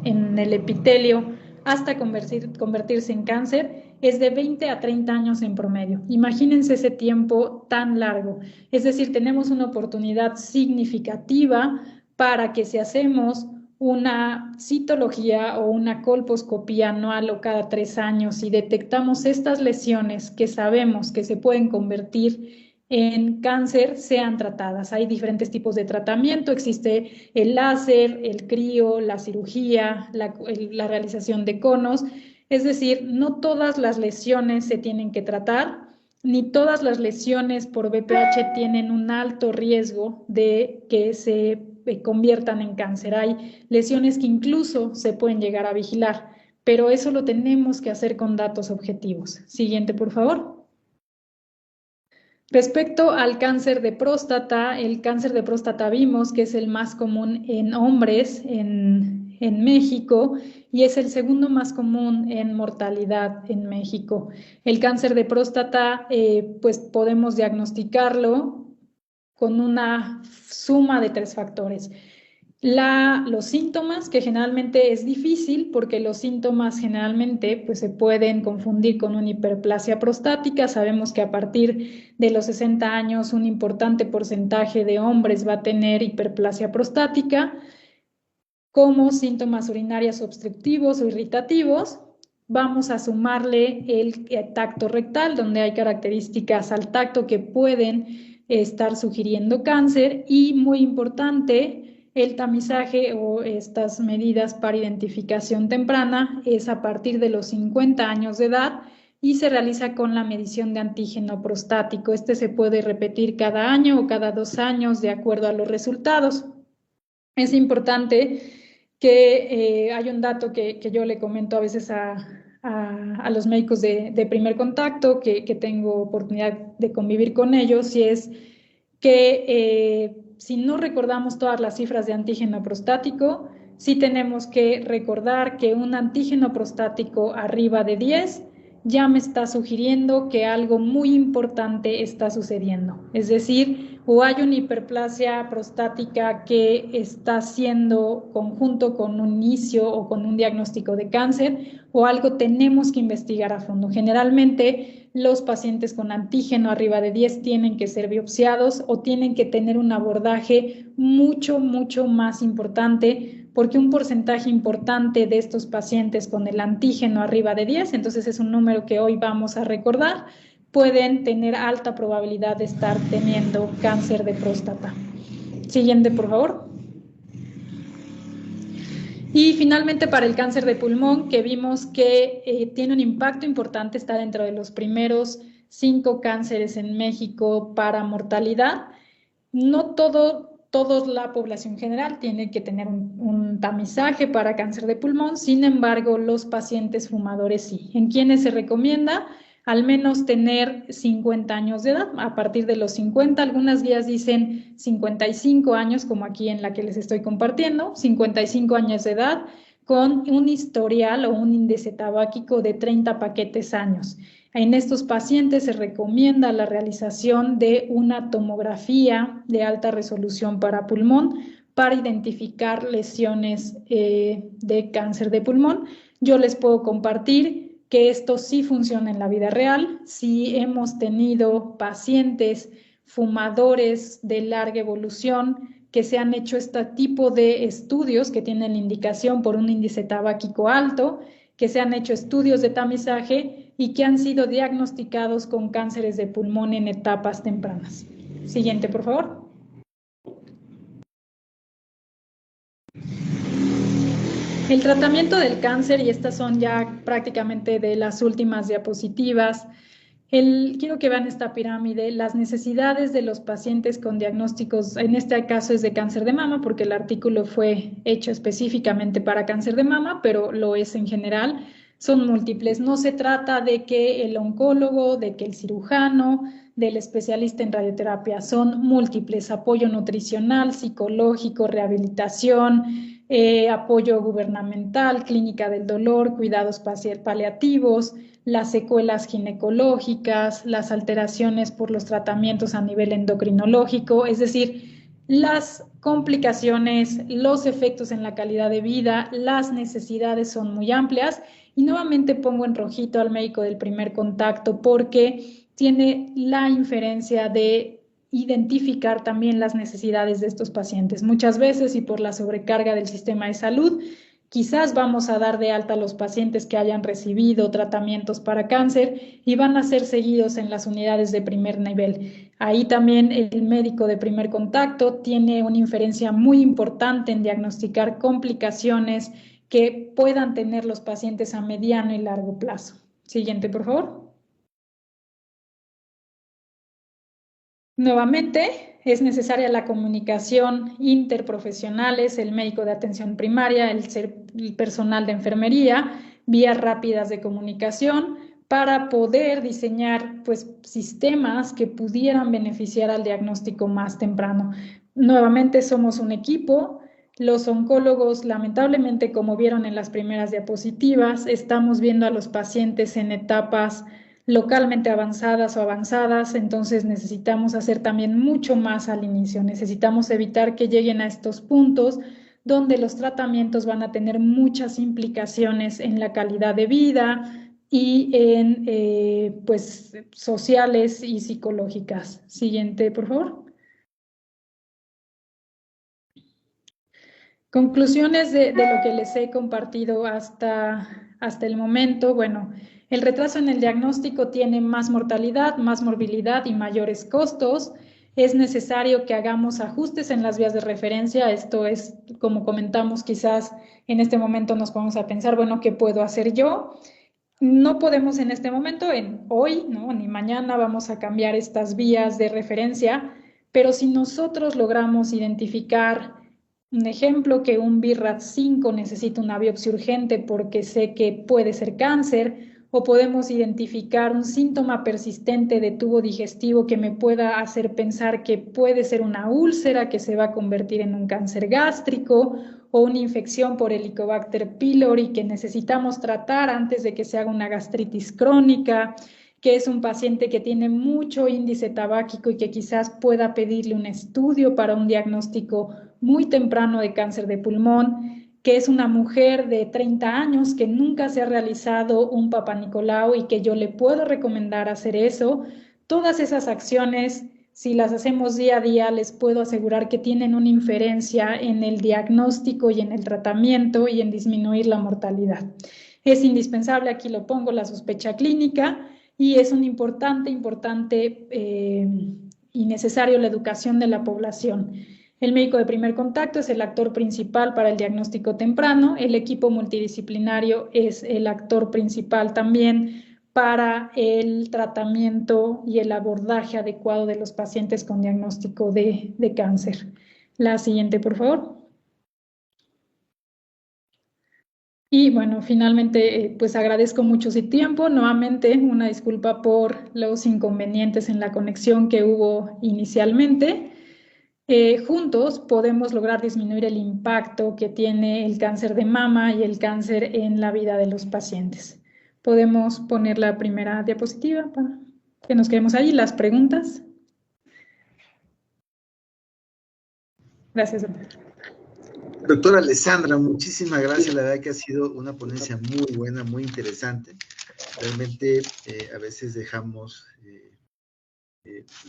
en el epitelio, hasta convertirse en cáncer, es de 20 a 30 años en promedio. Imagínense ese tiempo tan largo. Es decir, tenemos una oportunidad significativa para que si hacemos una citología o una colposcopía anual o cada 3 años y detectamos estas lesiones que sabemos que se pueden convertir en cáncer, sean tratadas. Hay diferentes tipos de tratamiento, existe el láser, el crío, la cirugía, la realización de conos, es decir, no todas las lesiones se tienen que tratar, ni todas las lesiones por BPH tienen un alto riesgo de que se conviertan en cáncer. Hay lesiones que incluso se pueden llegar a vigilar, pero eso lo tenemos que hacer con datos objetivos. Siguiente, por favor. Respecto al cáncer de próstata, el cáncer de próstata vimos que es el más común en hombres en México y es el segundo más común en mortalidad en México. El cáncer de próstata, pues podemos diagnosticarlo con una suma de 3 factores. Los síntomas, que generalmente es difícil porque los síntomas generalmente pues, se pueden confundir con una hiperplasia prostática. Sabemos que a partir de los 60 años un importante porcentaje de hombres va a tener hiperplasia prostática, como síntomas urinarios obstructivos o irritativos. Vamos a sumarle el tacto rectal, donde hay características al tacto que pueden estar sugiriendo cáncer y, muy importante, el tamizaje o estas medidas para identificación temprana es a partir de los 50 años de edad y se realiza con la medición de antígeno prostático. Este se puede repetir cada año o cada 2 años de acuerdo a los resultados. Es importante que hay un dato que yo le comento a veces a los médicos de primer contacto, que tengo oportunidad de convivir con ellos, y es que si no recordamos todas las cifras de antígeno prostático, sí tenemos que recordar que un antígeno prostático arriba de 10 ya me está sugiriendo que algo muy importante está sucediendo. Es decir, o hay una hiperplasia prostática que está siendo conjunto con un inicio o con un diagnóstico de cáncer, o algo tenemos que investigar a fondo. Generalmente los pacientes con antígeno arriba de 10 tienen que ser biopsiados o tienen que tener un abordaje mucho más importante, porque un porcentaje importante de estos pacientes con el antígeno arriba de 10, entonces es un número que hoy vamos a recordar, pueden tener alta probabilidad de estar teniendo cáncer de próstata. Siguiente, por favor. Y finalmente, para el cáncer de pulmón, que vimos que tiene un impacto importante, está dentro de los primeros 5 cánceres en México para mortalidad. No toda la población general tiene que tener un tamizaje para cáncer de pulmón, sin embargo, los pacientes fumadores sí. ¿En quiénes se recomienda? Al menos tener 50 años de edad. A partir de los 50, algunas guías dicen 55 años, como aquí en la que les estoy compartiendo, 55 años de edad, con un historial o un índice tabáquico de 30 paquetes años. En estos pacientes se recomienda la realización de una tomografía de alta resolución para pulmón para identificar lesiones de cáncer de pulmón. Yo les puedo compartir que esto sí funciona en la vida real. Sí hemos tenido pacientes fumadores de larga evolución que se han hecho este tipo de estudios que tienen la indicación por un índice tabáquico alto, que se han hecho estudios de tamizaje y que han sido diagnosticados con cánceres de pulmón en etapas tempranas. Siguiente, por favor. El tratamiento del cáncer, y estas son ya prácticamente de las últimas diapositivas. Quiero que vean esta pirámide, las necesidades de los pacientes con diagnósticos, en este caso es de cáncer de mama, porque el artículo fue hecho específicamente para cáncer de mama, pero lo es en general, son múltiples. No se trata de que el oncólogo, de que el cirujano, del especialista en radioterapia, son múltiples: apoyo nutricional, psicológico, rehabilitación, apoyo gubernamental, clínica del dolor, cuidados paliativos, las secuelas ginecológicas, las alteraciones por los tratamientos a nivel endocrinológico. Es decir, las complicaciones, los efectos en la calidad de vida, las necesidades son muy amplias. Y nuevamente pongo en rojito al médico del primer contacto porque tiene la inferencia de identificar también las necesidades de estos pacientes. Muchas veces, y por la sobrecarga del sistema de salud, quizás vamos a dar de alta a los pacientes que hayan recibido tratamientos para cáncer y van a ser seguidos en las unidades de primer nivel. Ahí también el médico de primer contacto tiene una inferencia muy importante en diagnosticar complicaciones que puedan tener los pacientes a mediano y largo plazo. Siguiente, por favor. Nuevamente, es necesaria la comunicación interprofesionales, el médico de atención primaria, el personal de enfermería, vías rápidas de comunicación para poder diseñar pues, sistemas que pudieran beneficiar al diagnóstico más temprano. Nuevamente, somos un equipo. Los oncólogos, lamentablemente, como vieron en las primeras diapositivas, estamos viendo a los pacientes en etapas localmente avanzadas o avanzadas, entonces necesitamos hacer también mucho más al inicio. Necesitamos evitar que lleguen a estos puntos donde los tratamientos van a tener muchas implicaciones en la calidad de vida y en pues sociales y psicológicas. Siguiente, por favor. Conclusiones de lo que les he compartido hasta el momento. Bueno, el retraso en el diagnóstico tiene más mortalidad, más morbilidad y mayores costos. Es necesario que hagamos ajustes en las vías de referencia. Esto es, como comentamos, quizás en este momento nos vamos a pensar, bueno, ¿qué puedo hacer yo? No podemos en este momento, en hoy, ¿no? Ni mañana vamos a cambiar estas vías de referencia, pero si nosotros logramos identificar un ejemplo, que un BRAF5 necesita una biopsia urgente porque sé que puede ser cáncer, o podemos identificar un síntoma persistente de tubo digestivo que me pueda hacer pensar que puede ser una úlcera que se va a convertir en un cáncer gástrico, o una infección por Helicobacter pylori que necesitamos tratar antes de que se haga una gastritis crónica, que es un paciente que tiene mucho índice tabáquico y que quizás pueda pedirle un estudio para un diagnóstico muy temprano de cáncer de pulmón, que es una mujer de 30 años que nunca se ha realizado un Papa Nicolau y que yo le puedo recomendar hacer eso. Todas esas acciones, si las hacemos día a día, les puedo asegurar que tienen una inferencia en el diagnóstico y en el tratamiento y en disminuir la mortalidad. Es indispensable, aquí lo pongo, la sospecha clínica, y es un importante y necesario la educación de la población. El médico de primer contacto es el actor principal para el diagnóstico temprano. El equipo multidisciplinario es el actor principal también para el tratamiento y el abordaje adecuado de los pacientes con diagnóstico de cáncer. La siguiente, por favor. Y bueno, finalmente, pues agradezco mucho su tiempo. Nuevamente, una disculpa por los inconvenientes en la conexión que hubo inicialmente. Juntos podemos lograr disminuir el impacto que tiene el cáncer de mama y el cáncer en la vida de los pacientes. Podemos poner la primera diapositiva para que nos quedemos ahí. Las preguntas. Gracias, doctor. Doctora Alessandra, muchísimas gracias. La verdad que ha sido una ponencia muy buena, muy interesante. Realmente a veces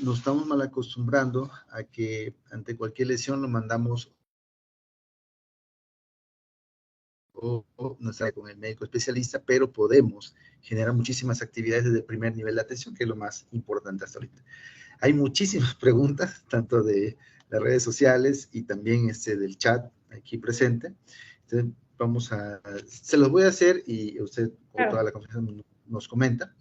nos estamos mal acostumbrando a que ante cualquier lesión lo mandamos o nos trae con el médico especialista, pero podemos generar muchísimas actividades desde el primer nivel de atención, que es lo más importante hasta ahorita. Hay muchísimas preguntas, tanto de las redes sociales y también del chat aquí presente. Entonces, se los voy a hacer y usted con toda la confianza nos comenta,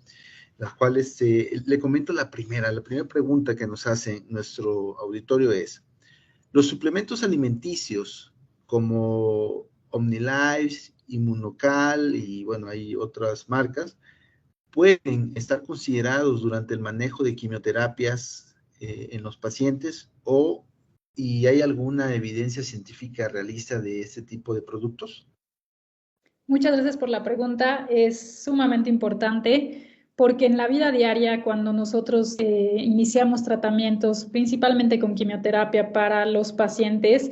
las cuales le comento la primera pregunta que nos hace nuestro auditorio es: los suplementos alimenticios como OmniLife, Inmunocal y bueno, hay otras marcas, pueden estar considerados durante el manejo de quimioterapias en los pacientes y hay alguna evidencia científica realista de este tipo de productos? Muchas gracias por la pregunta. Es sumamente importante porque en la vida diaria, cuando nosotros iniciamos tratamientos, principalmente con quimioterapia para los pacientes,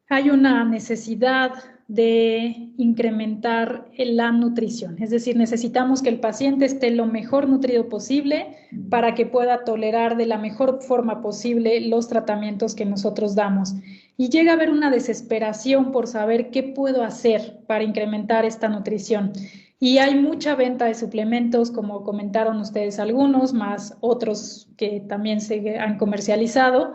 hay una necesidad de incrementar la nutrición, es decir, necesitamos que el paciente esté lo mejor nutrido posible para que pueda tolerar de la mejor forma posible los tratamientos que nosotros damos. Y llega a haber una desesperación por saber qué puedo hacer para incrementar esta nutrición. Y hay mucha venta de suplementos, como comentaron ustedes algunos, más otros que también se han comercializado.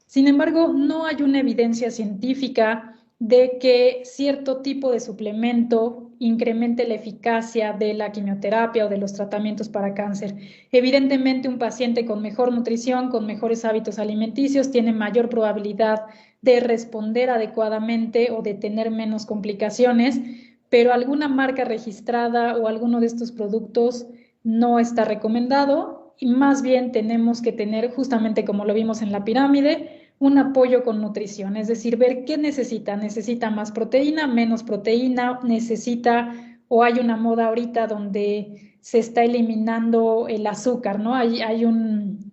Sin embargo, no hay una evidencia científica de que cierto tipo de suplemento incremente la eficacia de la quimioterapia o de los tratamientos para cáncer. Evidentemente, un paciente con mejor nutrición, con mejores hábitos alimenticios, tiene mayor probabilidad de responder adecuadamente o de tener menos complicaciones, pero alguna marca registrada o alguno de estos productos no está recomendado y más bien tenemos que tener, justamente como lo vimos en la pirámide, un apoyo con nutrición, es decir, ver qué necesita. ¿Necesita más proteína, menos proteína? ¿Necesita o hay una moda ahorita donde se está eliminando el azúcar, ¿no? Hay un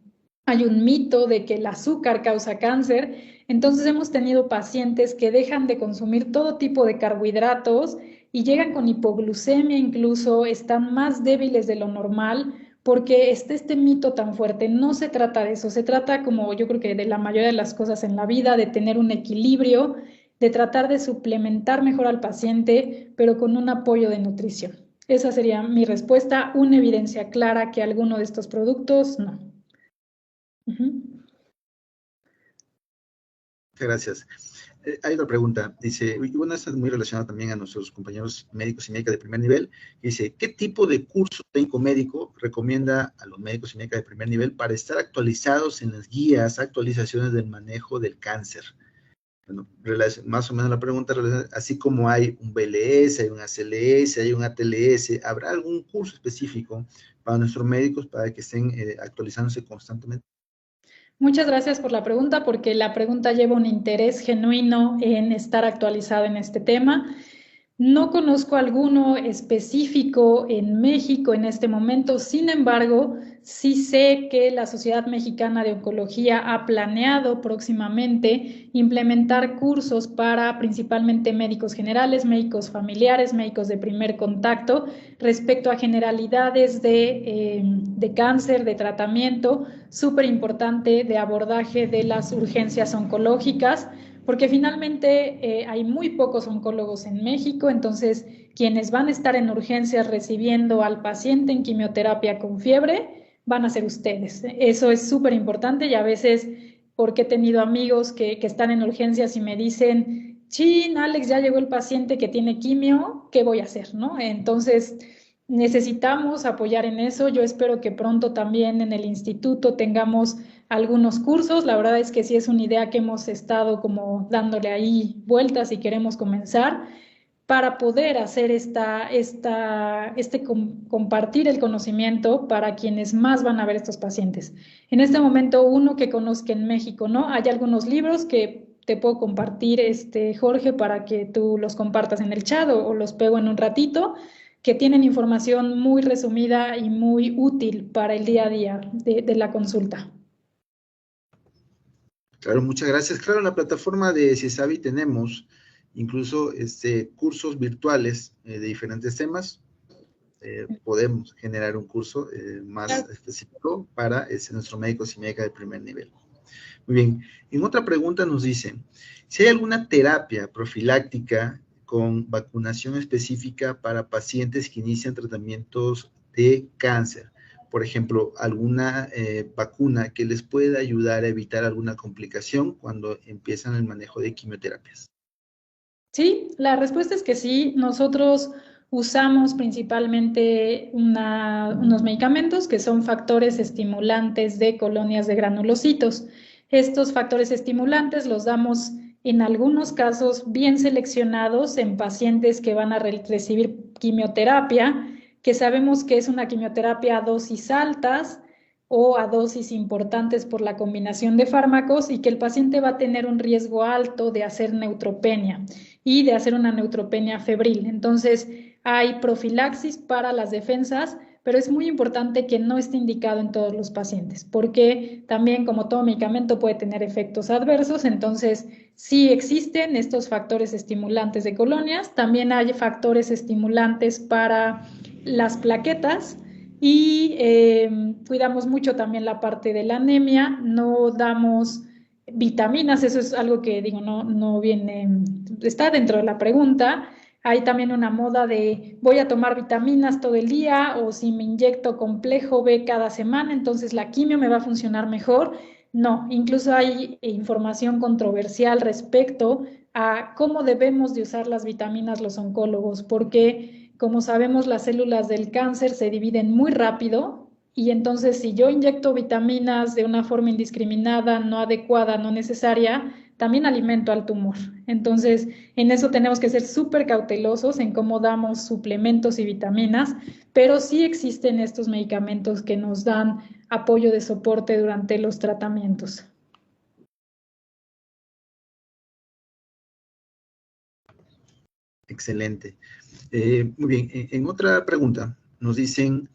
mito de que el azúcar causa cáncer. Entonces hemos tenido pacientes que dejan de consumir todo tipo de carbohidratos y llegan con hipoglucemia, incluso están más débiles de lo normal porque está este mito tan fuerte. No se trata de eso, se trata, como yo creo que de la mayoría de las cosas en la vida, de tener un equilibrio, de tratar de suplementar mejor al paciente, pero con un apoyo de nutrición. Esa sería mi respuesta, una evidencia clara que alguno de estos productos no. Gracias. Hay otra pregunta. Dice, y bueno, esta es muy relacionada también a nuestros compañeros médicos y médicas de primer nivel. Dice, ¿qué tipo de curso técnico médico recomienda a los médicos y médicas de primer nivel para estar actualizados en las guías, actualizaciones del manejo del cáncer? Bueno, más o menos la pregunta, así como hay un BLS, hay un ACLS, hay un ATLS, ¿habrá algún curso específico para nuestros médicos para que estén actualizándose constantemente? Muchas gracias por la pregunta, porque la pregunta lleva un interés genuino en estar actualizado en este tema. No conozco alguno específico en México en este momento, sin embargo, sí sé que la Sociedad Mexicana de Oncología ha planeado próximamente implementar cursos para principalmente médicos generales, médicos familiares, médicos de primer contacto, respecto a generalidades de cáncer, de tratamiento, súper importante, de abordaje de las urgencias oncológicas, porque finalmente hay muy pocos oncólogos en México, entonces quienes van a estar en urgencias recibiendo al paciente en quimioterapia con fiebre van a ser ustedes. Eso es súper importante y a veces, porque he tenido amigos que están en urgencias y me dicen, chin, Alex, ya llegó el paciente que tiene quimio, ¿qué voy a hacer? ¿No? Entonces, necesitamos apoyar en eso. Yo espero que pronto también en el instituto tengamos algunos cursos. La verdad es que sí es una idea que hemos estado como dándole ahí vueltas y queremos comenzar para poder hacer compartir el conocimiento para quienes más van a ver estos pacientes. En este momento, uno que conozca en México, ¿no? Hay algunos libros que te puedo compartir, Jorge, para que tú los compartas en el chat o los pego en un ratito, que tienen información muy resumida y muy útil para el día a día de la consulta. Claro, muchas gracias. Claro, en la plataforma de CIESAVI tenemos incluso cursos virtuales de diferentes temas. Podemos generar un curso más específico para nuestros médicos y médicas de primer nivel. Muy bien. En otra pregunta nos dice, si hay alguna terapia profiláctica con vacunación específica para pacientes que inician tratamientos de cáncer. Por ejemplo, alguna vacuna que les pueda ayudar a evitar alguna complicación cuando empiezan el manejo de quimioterapias. Sí, la respuesta es que sí. Nosotros usamos principalmente unos medicamentos que son factores estimulantes de colonias de granulocitos. Estos factores estimulantes los damos en algunos casos bien seleccionados en pacientes que van a recibir quimioterapia, que sabemos que es una quimioterapia a dosis altas o a dosis importantes por la combinación de fármacos y que el paciente va a tener un riesgo alto de hacer neutropenia y de hacer una neutropenia febril. Entonces, hay profilaxis para las defensas, pero es muy importante que no esté indicado en todos los pacientes, porque también, como todo medicamento, puede tener efectos adversos. Entonces, sí existen estos factores estimulantes de colonias, también hay factores estimulantes para las plaquetas, y cuidamos mucho también la parte de la anemia. No damos vitaminas, eso es algo que digo, no viene, está dentro de la pregunta. Hay también una moda de voy a tomar vitaminas todo el día, o si me inyecto complejo B cada semana, entonces la quimio me va a funcionar mejor. No, incluso hay información controversial respecto a cómo debemos de usar las vitaminas los oncólogos, porque como sabemos, las células del cáncer se dividen muy rápido, y entonces si yo inyecto vitaminas de una forma indiscriminada, no adecuada, no necesaria, también alimento al tumor. Entonces, en eso tenemos que ser súper cautelosos en cómo damos suplementos y vitaminas, pero sí existen estos medicamentos que nos dan apoyo de soporte durante los tratamientos. Excelente. Muy bien, en otra pregunta nos dicen,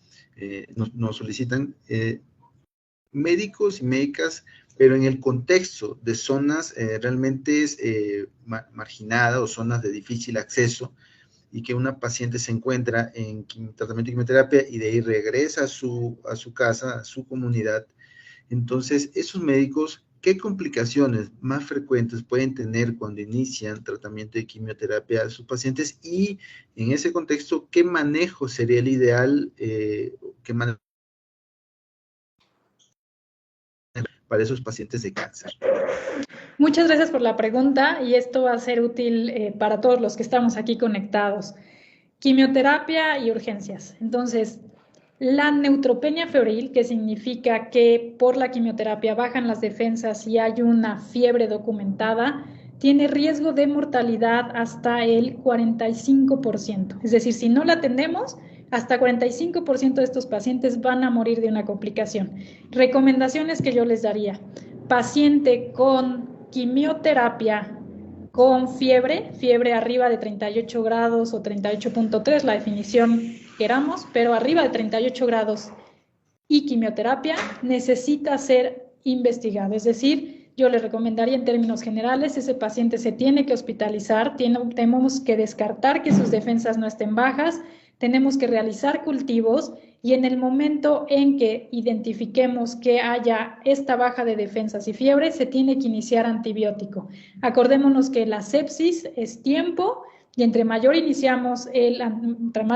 nos solicitan médicos y médicas, pero en el contexto de zonas realmente marginadas o zonas de difícil acceso, y que una paciente se encuentra en tratamiento de quimioterapia y de ahí regresa a su casa, a su comunidad. Entonces, esos médicos, ¿qué complicaciones más frecuentes pueden tener cuando inician tratamiento de quimioterapia a sus pacientes? Y en ese contexto, ¿qué manejo sería el ideal? ¿Qué manejo para esos pacientes de cáncer? Muchas gracias por la pregunta, y esto va a ser útil para todos los que estamos aquí conectados. Quimioterapia y urgencias. Entonces, la neutropenia febril, que significa que por la quimioterapia bajan las defensas y hay una fiebre documentada, tiene riesgo de mortalidad hasta el 45%. Es decir, si no la tenemos, hasta 45% de estos pacientes van a morir de una complicación. Recomendaciones que yo les daría: paciente con quimioterapia con fiebre arriba de 38 grados o 38.3, la definición queramos, pero arriba de 38 grados, y quimioterapia, necesita ser investigado. Es decir, yo le recomendaría en términos generales, ese paciente se tiene que hospitalizar, tenemos que descartar que sus defensas no estén bajas, tenemos que realizar cultivos, y en el momento en que identifiquemos que haya esta baja de defensas y fiebre, se tiene que iniciar antibiótico. Acordémonos que la sepsis es tiempo, y entre más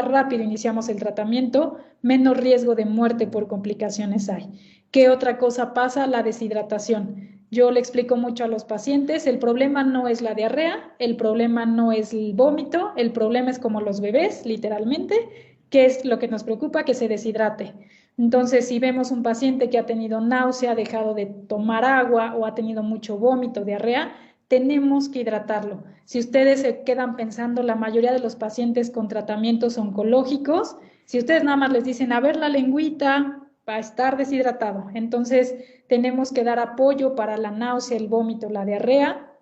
rápido iniciamos el tratamiento, menos riesgo de muerte por complicaciones hay. ¿Qué otra cosa pasa? La deshidratación. Yo le explico mucho a los pacientes, el problema no es la diarrea, el problema no es el vómito, el problema es como los bebés, literalmente, ¿qué es lo que nos preocupa? Que se deshidrate. Entonces, si vemos un paciente que ha tenido náusea, ha dejado de tomar agua o ha tenido mucho vómito, diarrea, tenemos que hidratarlo. Si ustedes se quedan pensando, la mayoría de los pacientes con tratamientos oncológicos, si ustedes nada más les dicen, a ver la lengüita, va a estar deshidratado. Entonces, tenemos que dar apoyo para la náusea, el vómito, la diarrea,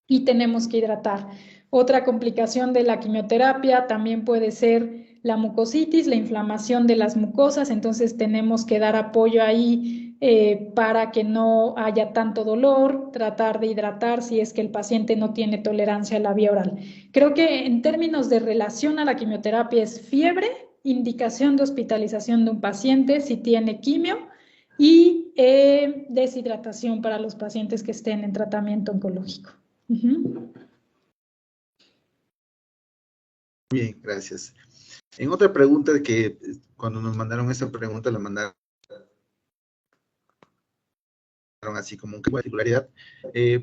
y tenemos que hidratar. Otra complicación de la quimioterapia también puede ser la mucositis, la inflamación de las mucosas. Entonces, tenemos que dar apoyo ahí para que no haya tanto dolor, tratar de hidratar si es que el paciente no tiene tolerancia a la vía oral. Creo que en términos de relación a la quimioterapia es fiebre, indicación de hospitalización de un paciente si tiene quimio, y deshidratación para los pacientes que estén en tratamiento oncológico. Bien, gracias. En otra pregunta que cuando nos mandaron esta pregunta, la mandaron así como una particularidad.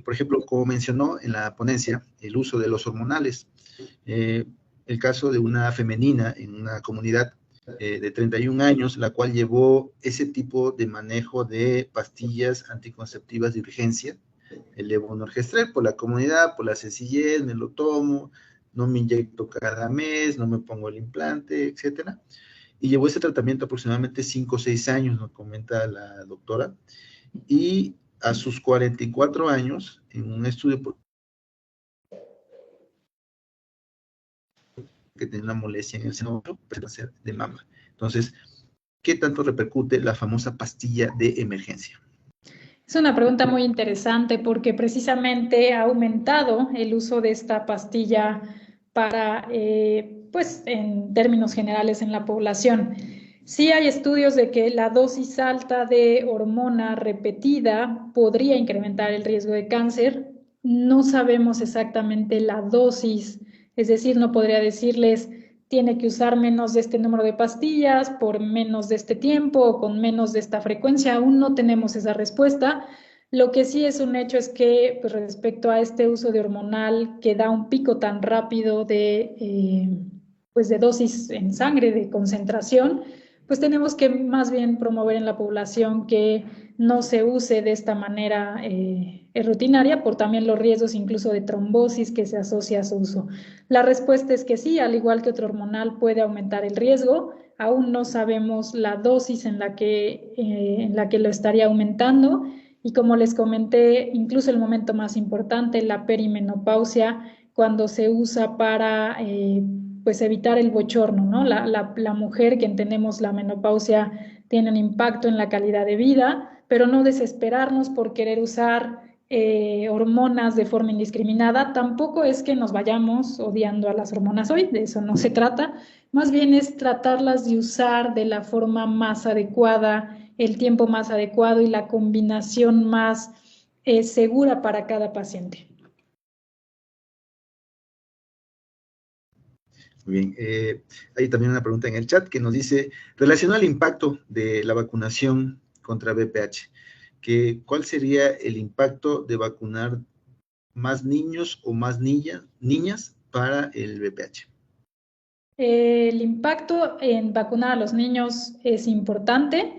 Por ejemplo, como mencionó en la ponencia, el uso de los hormonales. El caso de una femenina en una comunidad de 31 años, la cual llevó ese tipo de manejo de pastillas anticonceptivas de urgencia, el levonorgestrel, por la comunidad, por la sencillez, me lo tomo, no me inyecto cada mes, no me pongo el implante, etcétera. Y llevó ese tratamiento aproximadamente 5 o 6 años, nos comenta la doctora, y a sus 44 años, en un estudio que tenía una molestia en el seno, cáncer de mama. Entonces, ¿qué tanto repercute la famosa pastilla de emergencia? Es una pregunta muy interesante porque precisamente ha aumentado el uso de esta pastilla para, pues, en términos generales en la población. Sí hay estudios de que la dosis alta de hormona repetida podría incrementar el riesgo de cáncer. No sabemos exactamente la dosis, es decir, no podría decirles tiene que usar menos de este número de pastillas por menos de este tiempo o con menos de esta frecuencia. Aún no tenemos esa respuesta. Lo que sí es un hecho es que pues, respecto a este uso de hormonal que da un pico tan rápido pues de dosis en sangre, de concentración, pues tenemos que más bien promover en la población que no se use de esta manera rutinaria por también los riesgos incluso de trombosis que se asocia a su uso. La respuesta es que sí, al igual que otro hormonal puede aumentar el riesgo. Aún no sabemos la dosis en la que lo estaría aumentando. Y como les comenté, incluso el momento más importante, la perimenopausia, cuando se usa para pues evitar el bochorno, ¿no? La mujer que entendemos la menopausia tiene un impacto en la calidad de vida, pero no desesperarnos por querer usar hormonas de forma indiscriminada. Tampoco es que nos vayamos odiando a las hormonas hoy, de eso no se trata. Más bien es tratarlas de usar de la forma más adecuada, el tiempo más adecuado y la combinación más segura para cada paciente. Muy bien, hay también una pregunta en el chat que nos dice, relacionado al impacto de la vacunación contra VPH, ¿cuál sería el impacto de vacunar más niños o más niñas para el VPH? El impacto en vacunar a los niños es importante.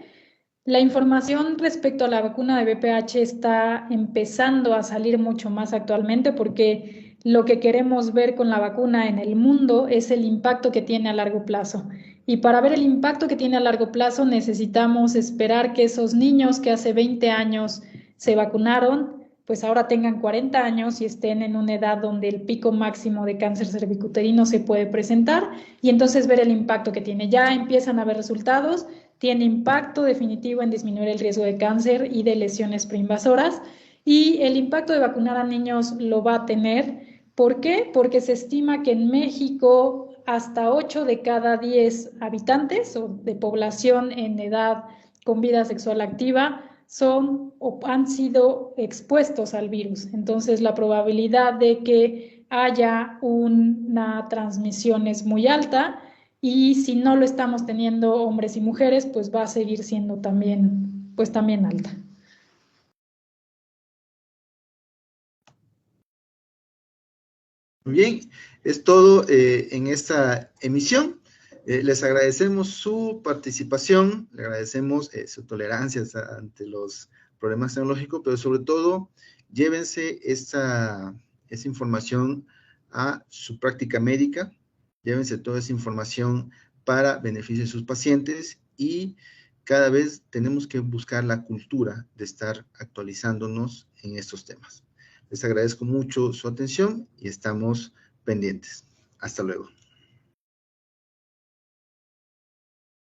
La información respecto a la vacuna de VPH está empezando a salir mucho más actualmente porque lo que queremos ver con la vacuna en el mundo es el impacto que tiene a largo plazo. Y para ver el impacto que tiene a largo plazo necesitamos esperar que esos niños que hace 20 años se vacunaron, pues ahora tengan 40 años y estén en una edad donde el pico máximo de cáncer cervicuterino se puede presentar y entonces ver el impacto que tiene. Ya empiezan a haber resultados, tiene impacto definitivo en disminuir el riesgo de cáncer y de lesiones preinvasoras y el impacto de vacunar a niños lo va a tener. ¿Por qué? Porque se estima que en México hasta 8 de cada 10 habitantes o de población en edad con vida sexual activa son o han sido expuestos al virus. Entonces, la probabilidad de que haya una transmisión es muy alta y si no lo estamos teniendo hombres y mujeres, pues va a seguir siendo también, pues también alta. Muy bien, es todo en esta emisión. Les agradecemos su participación, le agradecemos su tolerancia ante los problemas tecnológicos, pero sobre todo, llévense esa información a su práctica médica, llévense toda esa información para beneficio de sus pacientes y cada vez tenemos que buscar la cultura de estar actualizándonos en estos temas. Les agradezco mucho su atención y estamos pendientes. Hasta luego.